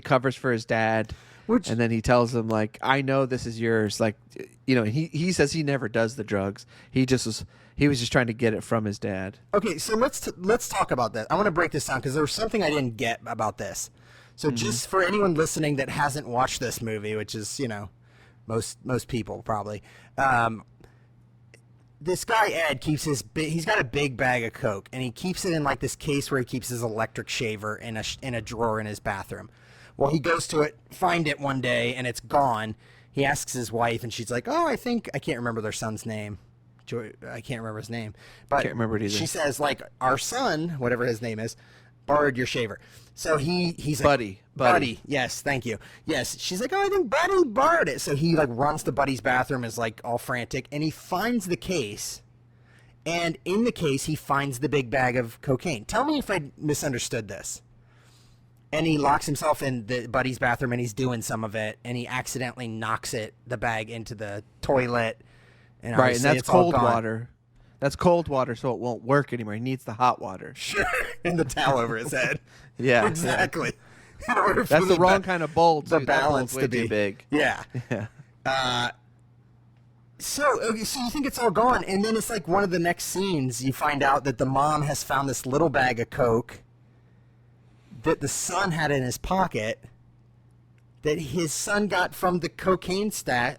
Speaker 1: covers for his dad. And then he tells him, I know this is yours. He says he never does the drugs. He was just trying to get it from his dad.
Speaker 2: Okay, so let's talk about that. I want to break this down because there was something I didn't get about this. So just for anyone listening that hasn't watched this movie, which is, most people probably, this guy Ed keeps he's got a big bag of coke, and he keeps it in this case where he keeps his electric shaver in a drawer in his bathroom. Well, he goes to find it one day, and it's gone. He asks his wife, and she's like, "Oh, I can't remember their son's name. I can't remember his name, but
Speaker 1: can't remember it either."
Speaker 2: She says, our son, whatever his name is, borrowed your shaver. So he's
Speaker 1: Buddy.
Speaker 2: Buddy. Yes, thank you. Yes, she's like, "Oh, I think Buddy borrowed it." So he runs to Buddy's bathroom, is all frantic, and he finds the case. And in the case, he finds the big bag of cocaine. Tell me if I misunderstood this. And he locks himself in Buddy's bathroom, and he's doing some of it, and he accidentally knocks the bag into the toilet. And
Speaker 1: right, and that's cold water. That's cold water, so it won't work anymore. He needs the hot water.
Speaker 2: Sure, and the towel over his head.
Speaker 1: Yeah,
Speaker 2: exactly.
Speaker 1: Yeah. That's the wrong kind of bowl.
Speaker 2: The balance
Speaker 1: way too big.
Speaker 2: Yeah.
Speaker 1: Yeah.
Speaker 2: So you think it's all gone, and then it's one of the next scenes. You find out that the mom has found this little bag of coke that the son had in his pocket, that his son got from the cocaine stash.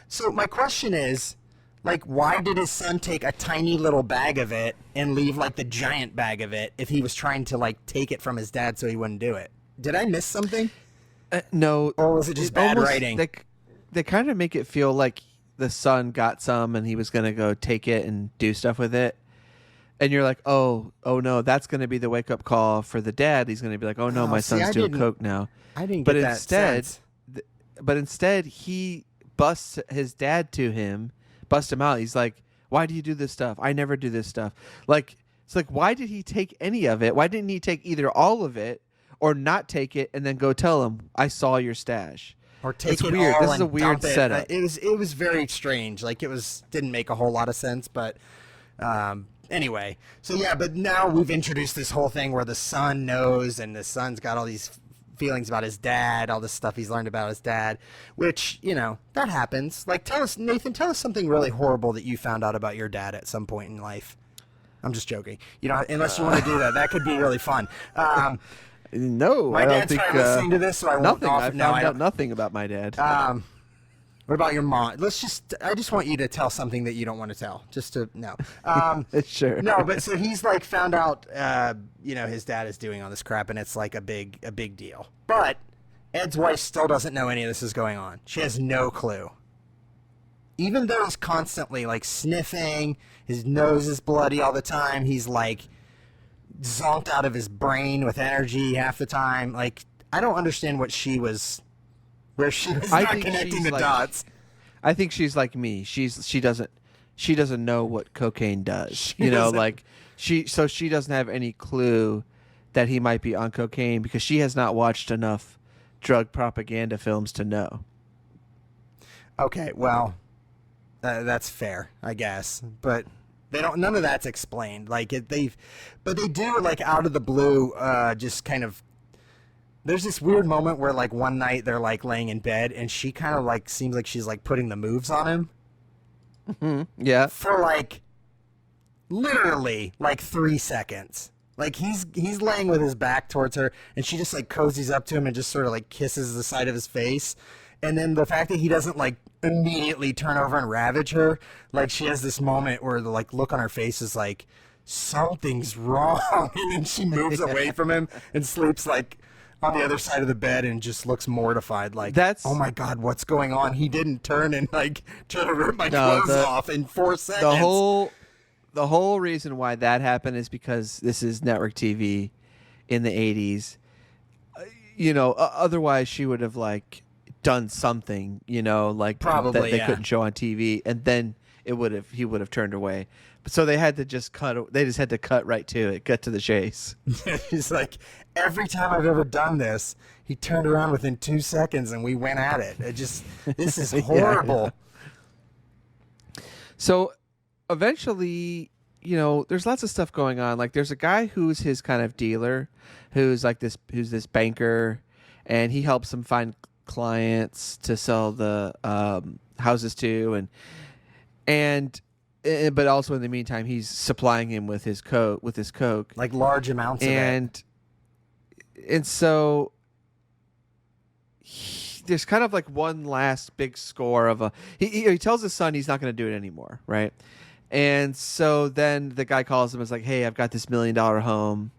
Speaker 2: So my question is, why did his son take a tiny little bag of it and leave the giant bag of it if he was trying to take it from his dad so he wouldn't do it? Did I miss something?
Speaker 1: No.
Speaker 2: Or was it just bad writing?
Speaker 1: They kind of make it feel like the son got some and he was going to go take it and do stuff with it. And you're like, oh no, that's going to be the wake up call for the dad. He's going to be like, oh no, my son's doing coke now.
Speaker 2: I didn't get that sense.
Speaker 1: But instead, he busts his dad to him, busts him out. He's like, why do you do this stuff? I never do this stuff. It's why did he take any of it? Why didn't he take either all of it or not take it and then go tell him, I saw your stash?
Speaker 2: Or take it
Speaker 1: weird.
Speaker 2: all
Speaker 1: This is
Speaker 2: and
Speaker 1: a weird
Speaker 2: dump it.
Speaker 1: setup.
Speaker 2: It was very strange. Didn't make a whole lot of sense, but anyway. So yeah, but now we've introduced this whole thing where the son knows, and the son's got all these feelings about his dad, all this stuff he's learned about his dad, which, that happens. Tell us, Nathan, tell us something really horrible that you found out about your dad at some point in life. I'm just joking. Unless you want to do that, that could be really fun.
Speaker 1: No,
Speaker 2: my
Speaker 1: I don't
Speaker 2: dad's
Speaker 1: think
Speaker 2: probably listening to this, so I won't.
Speaker 1: nothing. I found out nothing about my dad.
Speaker 2: What about your mom? I just want you to tell something that you don't want to tell. No.
Speaker 1: Sure.
Speaker 2: No, but so he's found out, his dad is doing all this crap, and it's a big deal. But Ed's wife still doesn't know any of this is going on. She has no clue. Even though he's constantly sniffing, his nose is bloody all the time. He's zonked out of his brain with energy half the time. I don't understand where she was not connecting the dots.
Speaker 1: I think she's like me. She doesn't know what cocaine does. She doesn't have any clue that he might be on cocaine because she has not watched enough drug propaganda films to know.
Speaker 2: Okay, well, that's fair, I guess, but they don't. None of that's explained. But they do out of the blue, just kind of. There's this weird moment where one night they're laying in bed and she kind of seems like she's putting the moves on him.
Speaker 1: Mm-hmm. Yeah.
Speaker 2: For literally 3 seconds. He's laying with his back towards her and she just cozies up to him and just sort of kisses the side of his face. And then the fact that he doesn't immediately turn over and ravage her, she has this moment where the look on her face is something's wrong, and then she moves away from him and sleeps on the other side of the bed and just looks mortified. Like,
Speaker 1: That's
Speaker 2: oh my God, what's going on? He didn't turn and like try to rip my
Speaker 1: No,
Speaker 2: clothes off in 4 seconds.
Speaker 1: the whole reason why that happened is because this is network TV in the 80s. Otherwise she would have like done something, like
Speaker 2: Probably,
Speaker 1: that they
Speaker 2: yeah.
Speaker 1: couldn't show on TV, and then he would have turned away. But so they had to just cut. They just had to cut right to it, cut to the chase.
Speaker 2: He's like, every time I've ever done this, he turned around within 2 seconds and we went at it. This is horrible.
Speaker 1: Yeah. So eventually, there's lots of stuff going on. Like there's a guy who's his kind of dealer, who's this banker, and he helps him find clients to sell the houses to, but also in the meantime he's supplying him with his coke,
Speaker 2: Like large amounts of it.
Speaker 1: And so there's kind of like one last big score of he tells his son he's not going to do it anymore, right? And so then the guy calls him and is like, hey, I've got this $1 million home.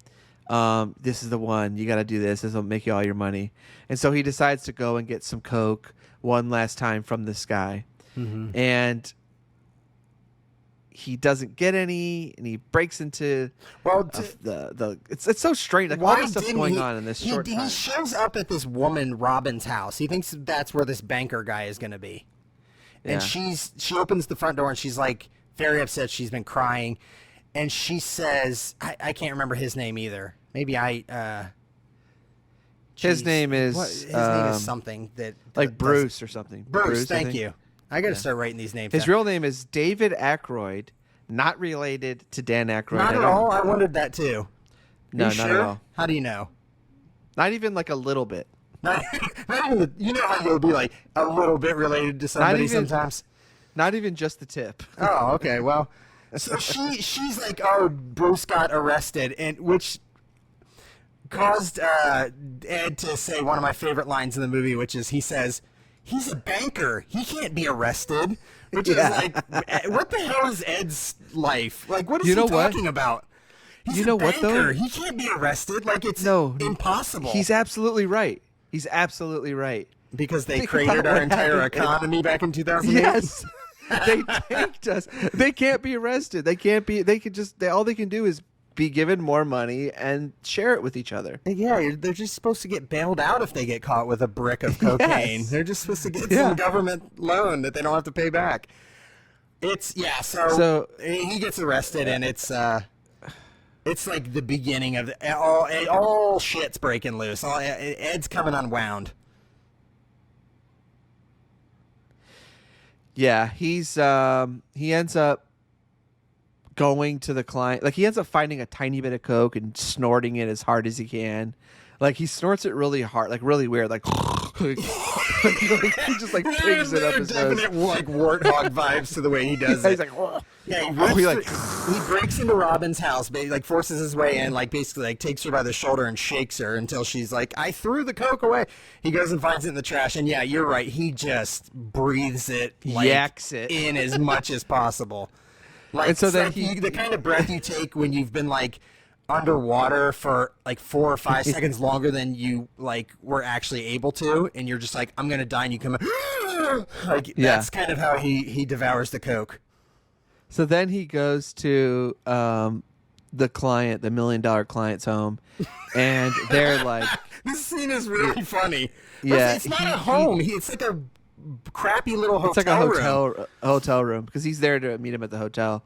Speaker 1: This is the one. You got to do this. This will make you all your money. And so he decides to go and get some coke one last time from this guy.
Speaker 2: Mm-hmm.
Speaker 1: And he doesn't get any, and he breaks into it's so strange. Like all this stuff's going on in this short time.
Speaker 2: He shows up at this woman Robin's house. He thinks that's where this banker guy is going to be. And she opens the front door and she's like very upset. She's been crying. And she says, I can't remember his name either. Maybe
Speaker 1: his name is
Speaker 2: his name is something
Speaker 1: like Bruce or something.
Speaker 2: Bruce, thank you. I got to start writing these names.
Speaker 1: His real name is David Aykroyd, not related to Dan Aykroyd.
Speaker 2: Not at all. I wondered that too.
Speaker 1: No, not at all.
Speaker 2: How do you know?
Speaker 1: Not even like a little bit.
Speaker 2: Not even you know how you'll be like a little bit related to somebody sometimes.
Speaker 1: Not even just the tip.
Speaker 2: Oh, okay. Well, so she's like, oh, Bruce got arrested, and which caused Ed to say one of my favorite lines in the movie, which is he says, he's a banker. He can't be arrested. Which is like, what the hell is Ed's life? Like, what is he talking about? He's a banker.
Speaker 1: What, though?
Speaker 2: He can't be arrested. Like, it's impossible.
Speaker 1: He's absolutely right. He's absolutely right.
Speaker 2: Because they created our entire economy back in 2008?
Speaker 1: Yes. They tanked us. They can't be arrested. They all they can do is be given more money and share it with each other.
Speaker 2: Yeah, they're just supposed to get bailed out if they get caught with a brick of cocaine.
Speaker 1: Yes.
Speaker 2: They're just supposed to get some government loan that they don't have to pay back. So he gets arrested, and it's like the beginning of all shit's breaking loose. Ed's coming unwound.
Speaker 1: Yeah, he ends up going to the client. Like, he ends up finding a tiny bit of coke and snorting it as hard as he can. Like, he snorts it really hard, like really weird, like he just like pigs it up his nose.
Speaker 2: Definite like warthog vibes to the way he does it.
Speaker 1: He's like, oh.
Speaker 2: Yeah, he breaks into Robin's house, like forces his way in, like basically like takes her by the shoulder and shakes her until she's like, I threw the coke away. He goes and finds it in the trash, and yeah, you're right. He just breathes it, like,
Speaker 1: yaks it
Speaker 2: in as much as possible. Like,
Speaker 1: and so then
Speaker 2: the kind of breath you take when you've been like underwater for like 4 or 5 seconds longer than you like were actually able to, and you're just like, I'm gonna die, and you come like that's kind of how he devours the coke.
Speaker 1: So then he goes to the client, the $1 million client's home, and they're like,
Speaker 2: this scene is really funny.
Speaker 1: Yeah,
Speaker 2: it's not a home. It's like a crappy little hotel.
Speaker 1: It's like a hotel room because he's there to meet him at the hotel,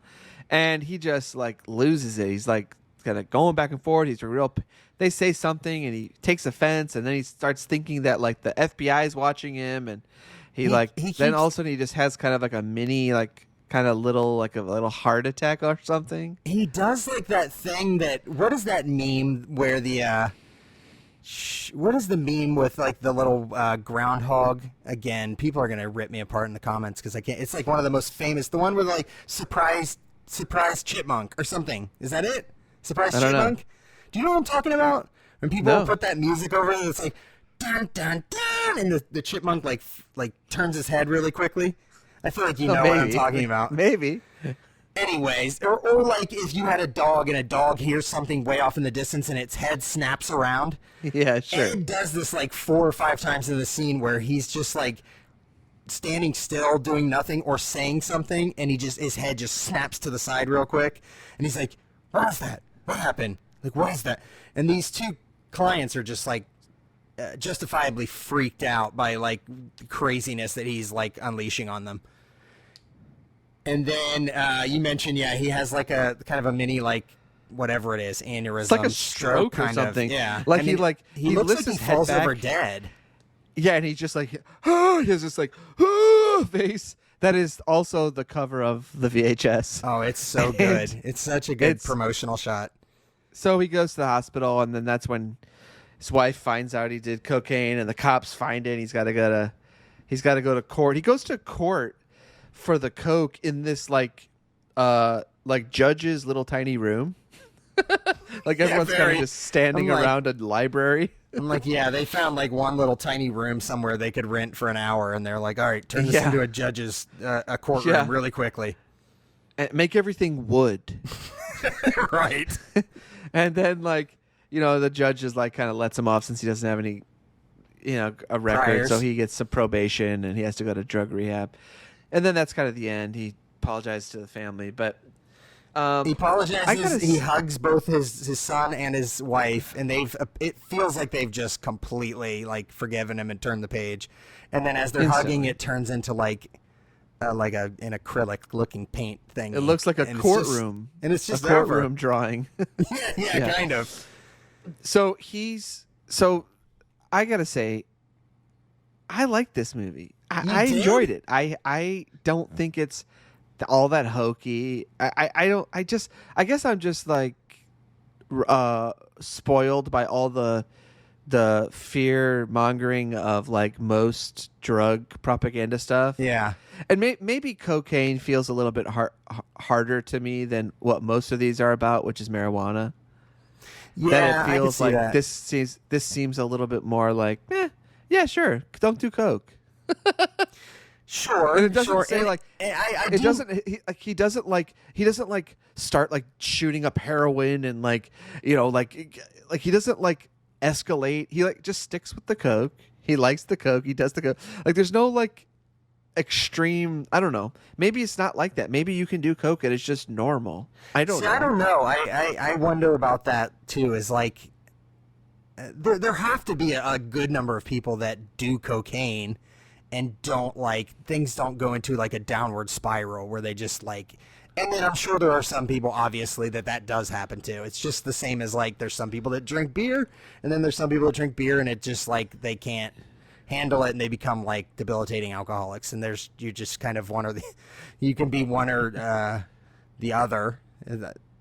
Speaker 1: and he just like loses it. He's like kind of going back and forth. He's real. They say something, and he takes offense, and then he starts thinking that like the FBI is watching him, and then all of a sudden he just has kind of like a mini like kind of little like a little heart attack or something.
Speaker 2: He does like that thing that, what is that meme where the what is the meme with like the little groundhog? Again, people are gonna rip me apart in the comments because I can't. It's like one of the most famous, the one with like surprise chipmunk or something. Is that it? Surprise chipmunk? Do you know what I'm talking about? When people put that music over it, it's like dun dun dun, and the chipmunk like turns his head really quickly. I feel like you know what I'm talking about.
Speaker 1: Maybe.
Speaker 2: Anyways, or like if you had a dog and a dog hears something way off in the distance and its head snaps around.
Speaker 1: Yeah, sure.
Speaker 2: Ed does this like 4 or 5 times in the scene where he's just like standing still, doing nothing, or saying something, and his head just snaps to the side real quick, and he's like, "What was that? What happened? Like, what is that?" And these two clients are just like justifiably freaked out by like the craziness that he's like unleashing on them. And then you mentioned, he has like a kind of a mini like whatever it is, aneurysm,
Speaker 1: It's like a stroke or
Speaker 2: kind
Speaker 1: something.
Speaker 2: Of, yeah,
Speaker 1: like
Speaker 2: he
Speaker 1: he
Speaker 2: looks
Speaker 1: lifts
Speaker 2: like
Speaker 1: his
Speaker 2: he
Speaker 1: head
Speaker 2: falls
Speaker 1: back.
Speaker 2: over dead.
Speaker 1: Yeah, and he's just like, he has this like face. That is also the cover of the VHS.
Speaker 2: Oh, it's so good. It's such a good promotional shot.
Speaker 1: So he goes to the hospital, and then that's when his wife finds out he did cocaine, and the cops find it. And he's got to go to court. He goes to court for the coke in this like judge's little tiny room. Like everyone's kind of just standing around a library.
Speaker 2: I'm like, they found like one little tiny room somewhere they could rent for an hour, and they're like, all right, turn this into a judge's a courtroom really quickly.
Speaker 1: And make everything wood.
Speaker 2: Right.
Speaker 1: And then like, the judge is like kind of lets him off since he doesn't have any, a record.
Speaker 2: Priors.
Speaker 1: So he gets some probation and he has to go to drug rehab. And then that's kind of the end. He apologized to the family, but
Speaker 2: he apologizes. He hugs both his son and his wife, and it feels like they've just completely like forgiven him and turned the page. And then as they're hugging, it turns into like an acrylic looking paint thing.
Speaker 1: It looks like a courtroom,
Speaker 2: and it's just
Speaker 1: a courtroom drawing.
Speaker 2: yeah, kind of.
Speaker 1: So I gotta say, I like this movie. I enjoyed it. I don't think it's all that hokey. I guess I'm just like spoiled by all the fear mongering of like most drug propaganda stuff.
Speaker 2: Yeah.
Speaker 1: And maybe cocaine feels a little bit harder to me than what most of these are about, which is marijuana.
Speaker 2: Yeah,
Speaker 1: that it feels like
Speaker 2: that.
Speaker 1: this seems a little bit more like, yeah, sure, don't do coke.
Speaker 2: Sure,
Speaker 1: and it doesn't
Speaker 2: sure.
Speaker 1: say like it doesn't. He doesn't like start like shooting up heroin and like like he doesn't like escalate. He like just sticks with the coke. He likes the coke. He does the coke. Like there's no like extreme. I don't know. Maybe it's not like that. Maybe you can do coke and it's just normal. I don't know.
Speaker 2: I don't know. I wonder about that too. Is like there have to be a good number of people that do cocaine and things don't go into like a downward spiral where they just like, and then I'm sure there are some people obviously that does happen to. It's just the same as like there's some people that drink beer, and then there's some people that drink beer and it just like they can't handle it and they become like debilitating alcoholics, and you just kind of you can be one or the other.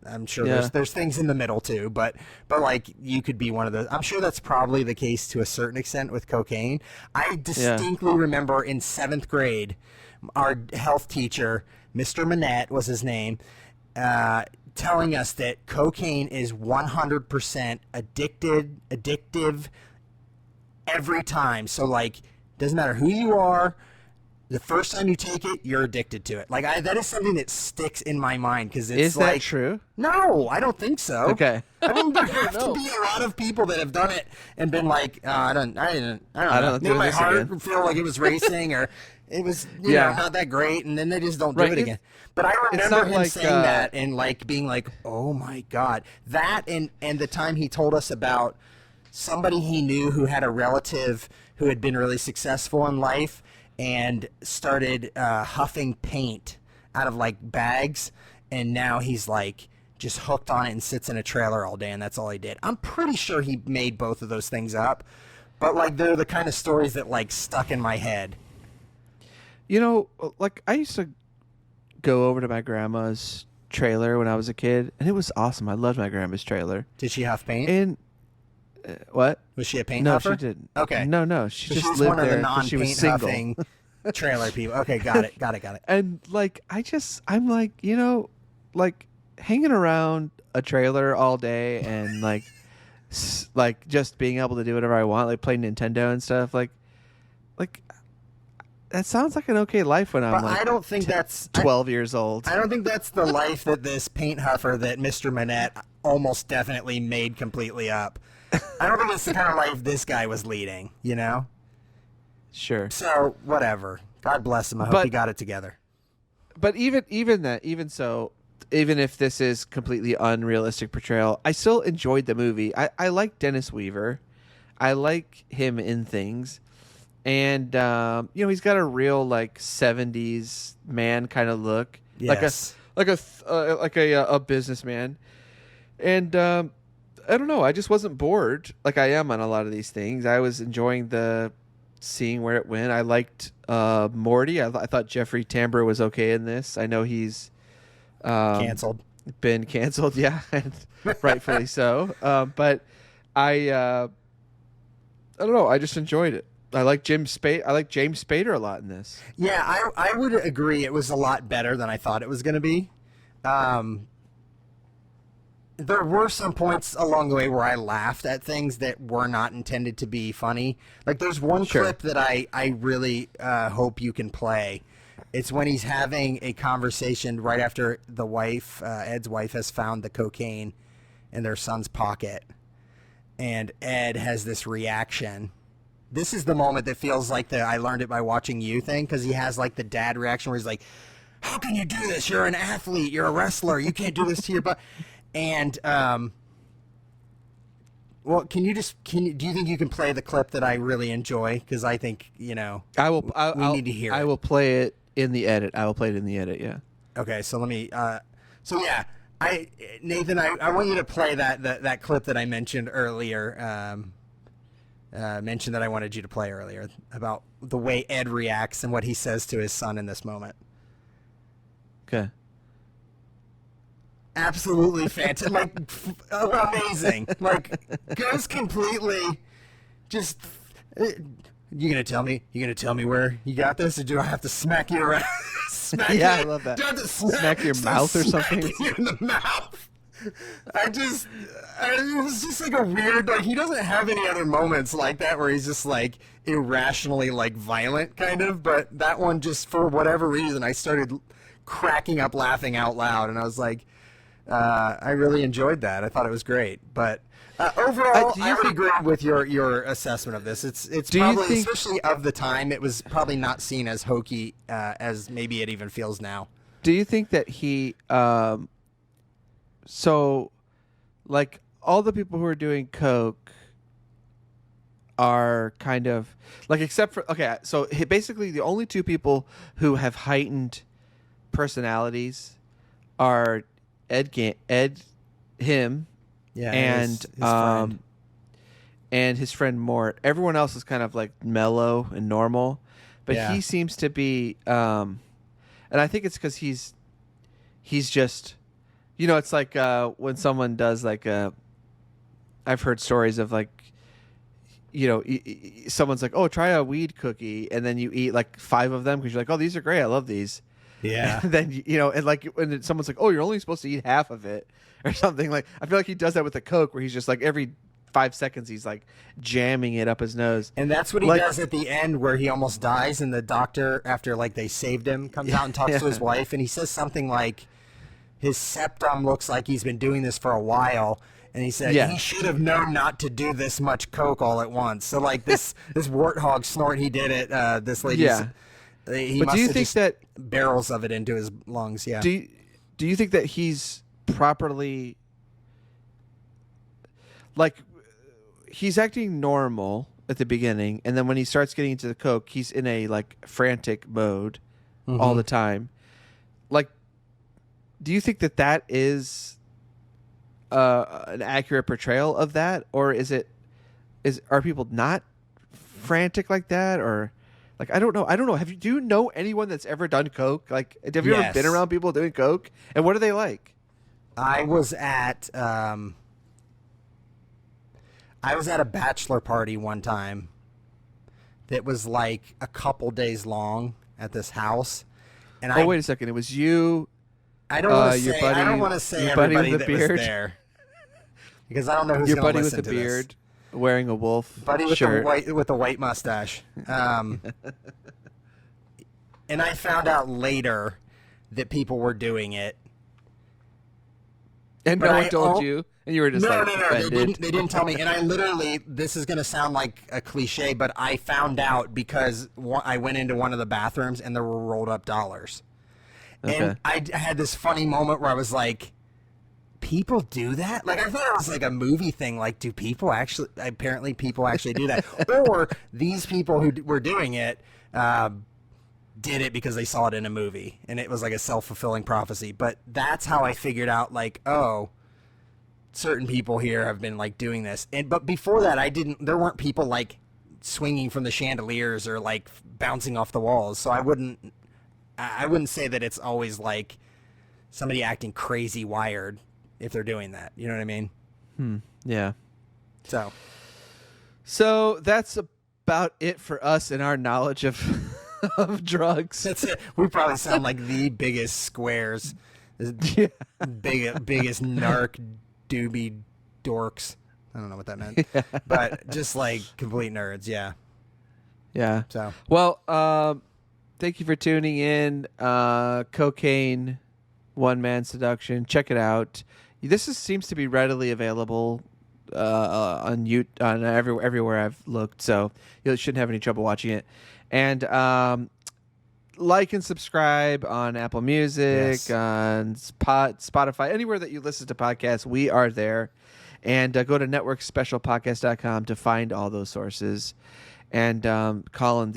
Speaker 2: I'm sure there's things in the middle too, but like you could be one of those. I'm sure that's probably the case to a certain extent with cocaine. I distinctly remember in 7th grade, our health teacher, Mr. Manette was his name, telling us that cocaine is 100% addictive every time. So like, doesn't matter who you are. The first time you take it, you're addicted to it. Like that is something that sticks in my mind because it's
Speaker 1: is
Speaker 2: like,
Speaker 1: that true?
Speaker 2: No, I don't think so.
Speaker 1: Okay.
Speaker 2: I mean, there have to be a lot of people that have done it and been like, I don't know. Made my heart feel like it was racing, or it was not that great, and then they just don't do it again. But I remember him saying that and like being like, oh my god, that and the time he told us about somebody he knew who had a relative who had been really successful in life and started huffing paint out of like bags, and now he's like just hooked on it and sits in a trailer all day, and that's all he did. I'm pretty sure he made both of those things up, but like they're the kind of stories that like stuck in my head.
Speaker 1: Like I used to go over to my grandma's trailer when I was a kid, and it was awesome. I loved my grandma's trailer.
Speaker 2: Did she huff paint?
Speaker 1: And what?
Speaker 2: Was she a paint
Speaker 1: no,
Speaker 2: huffer?
Speaker 1: She didn't.
Speaker 2: Okay.
Speaker 1: No. She just
Speaker 2: was
Speaker 1: lived
Speaker 2: one of
Speaker 1: there
Speaker 2: the
Speaker 1: because she was single.
Speaker 2: huffing trailer people. Okay, got it.
Speaker 1: And like, I'm like, like hanging around a trailer all day and like, like just being able to do whatever I want, like play Nintendo and stuff. Like that sounds like an okay life when I'm
Speaker 2: But
Speaker 1: like
Speaker 2: I don't think that's
Speaker 1: 12 years old.
Speaker 2: I don't think that's the life that this paint huffer that Mr. Manette almost definitely made completely up. I don't think it's the kind of life this guy was leading, you know?
Speaker 1: Sure.
Speaker 2: So, whatever. God bless him. I hope
Speaker 1: But-
Speaker 2: he got it together.
Speaker 1: But even if this is completely unrealistic portrayal, I still enjoyed the movie. I like Dennis Weaver. I like him in things. And he's got a real like 70s man kind of look.
Speaker 2: Yes.
Speaker 1: Like a businessman. And I don't know, I just wasn't bored like I am on a lot of these things. I was enjoying seeing where it went. I liked Morty. I thought Jeffrey Tambor was okay in this. I know he's
Speaker 2: Canceled.
Speaker 1: been canceled, yeah, and rightfully so. But I don't know. I just enjoyed it. I like James Spader a lot in this.
Speaker 2: Yeah, I would agree. It was a lot better than I thought it was going to be. There were some points along the way where I laughed at things that were not intended to be funny. Like there's one
Speaker 1: Sure.
Speaker 2: clip that I really hope you can play. It's when he's having a conversation right after the wife, Ed's wife, has found the cocaine in their son's pocket. And Ed has this reaction. This is the moment that feels like the I learned it by watching you thing, because he has like the dad reaction where he's like, how can you do this? You're an athlete. You're a wrestler. You can't do this to your butt. And, well, do you think you can play the clip that I really enjoy? Because I think, we need to hear it.
Speaker 1: I will play it in the edit. I will play it in the edit, yeah.
Speaker 2: Okay, so let me, Nathan, I want you to play that clip that I mentioned earlier, mentioned that I wanted you to play earlier about the way Ed reacts and what he says to his son in this moment.
Speaker 1: Okay.
Speaker 2: Absolutely fantastic, amazing. Like goes completely. Just you gonna tell me where you got this, or do I have to smack you around?
Speaker 1: I love that.
Speaker 2: Do I have to
Speaker 1: Smack your mouth or something?
Speaker 2: You in the mouth. It was just like a weird. Like he doesn't have any other moments like that where he's just like irrationally like violent kind of. But that one, just for whatever reason, I started cracking up laughing out loud, and I was like. I really enjoyed that. I thought it was great. But overall, I would agree with your assessment of this. It's probably, especially of the time, it was probably not seen as hokey as maybe it even feels now.
Speaker 1: Do you think that he, so, like, all the people who are doing coke are kind of, like, except for, okay, so basically the only two people who have heightened personalities are him,
Speaker 2: Yeah,
Speaker 1: and
Speaker 2: his friend.
Speaker 1: And his friend Mort. Everyone else is kind of like mellow and normal, but
Speaker 2: Yeah.
Speaker 1: he seems to be. And I think it's because he's just, it's like when someone does like I've heard stories of like, someone's like, oh, try a weed cookie, and then you eat like 5 of them because you're like, oh, these are great, I love these.
Speaker 2: Yeah.
Speaker 1: And then and like when someone's like, "Oh, you're only supposed to eat half of it," or something, like I feel like he does that with the Coke, where he's just like every 5 seconds he's like jamming it up his nose.
Speaker 2: And that's what he does at the end, where he almost dies, and the doctor, after like they saved him, comes out and talks to his wife, and he says something like, "His septum looks like he's been doing this for a while." And he said he should have known not to do this much Coke all at once. So like this warthog snort he did it. This lady's.
Speaker 1: Yeah.
Speaker 2: He
Speaker 1: But
Speaker 2: must
Speaker 1: do you
Speaker 2: have
Speaker 1: think
Speaker 2: just
Speaker 1: that
Speaker 2: barrels of it into his lungs? Yeah.
Speaker 1: Do you think that he's properly, like, he's acting normal at the beginning, and then when he starts getting into the Coke, he's in a like frantic mode all the time? Like, do you think that is an accurate portrayal of that, or are people not frantic like that, or? Like, I don't know. Do you know anyone that's ever done Coke? Like, have you ever been around people doing Coke? And what are they like?
Speaker 2: I was at a bachelor party one time that was like a couple days long at this house. And
Speaker 1: wait a second. It was you.
Speaker 2: I don't want to say everybody that was there. Because I don't know who's going to listen to this.
Speaker 1: Your buddy with the beard, wearing a wolf
Speaker 2: Buddy with
Speaker 1: shirt.
Speaker 2: with the white mustache. and I found out later that people were doing it.
Speaker 1: And no one told you, and you were just
Speaker 2: no.
Speaker 1: offended.
Speaker 2: They didn't tell me. And I literally, this is going to sound like a cliche, but I found out because I went into one of the bathrooms and there were rolled up dollars. Okay. And I had this funny moment where I was like, people do that? Like, I thought it was like a movie thing. Like, do people actually, apparently people actually do that. Or these people who were doing it did it because they saw it in a movie. And it was like a self-fulfilling prophecy. But that's how I figured out, like, oh, certain people here have been, like, doing this. But before that, there weren't people, like, swinging from the chandeliers or, like, bouncing off the walls. So I wouldn't say that it's always, like, somebody acting crazy wired if they're doing that. You know what I mean?
Speaker 1: Yeah.
Speaker 2: So
Speaker 1: that's about it for us and our knowledge of of drugs.
Speaker 2: That's it. We probably sound like the biggest squares.
Speaker 1: Yeah.
Speaker 2: Biggest narc doobie dorks. I don't know what that meant. Yeah. But just like complete nerds, yeah.
Speaker 1: Yeah.
Speaker 2: So
Speaker 1: well, thank you for tuning in. Cocaine, One Man Seduction. Check it out. This seems to be readily available on everywhere I've looked, so you shouldn't have any trouble watching it. And like and subscribe on Apple Music,
Speaker 2: yes,
Speaker 1: on Spotify, anywhere that you listen to podcasts. We are there. And go to networkspecialpodcast.com to find all those sources. And Colin,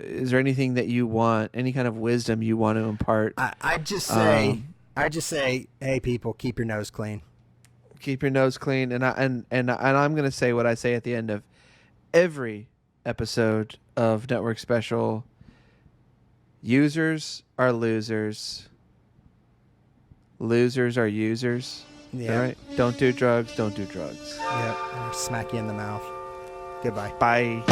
Speaker 1: is there anything that you want, any kind of wisdom you want to impart?
Speaker 2: I just say, hey people, keep your nose clean.
Speaker 1: Keep your nose clean, and I'm going to say what I say at the end of every episode of Network Special. Users are losers. Losers are users.
Speaker 2: Yeah.
Speaker 1: All right. Don't do drugs. Don't do drugs.
Speaker 2: Yep. Or smack you in the mouth. Goodbye.
Speaker 1: Bye.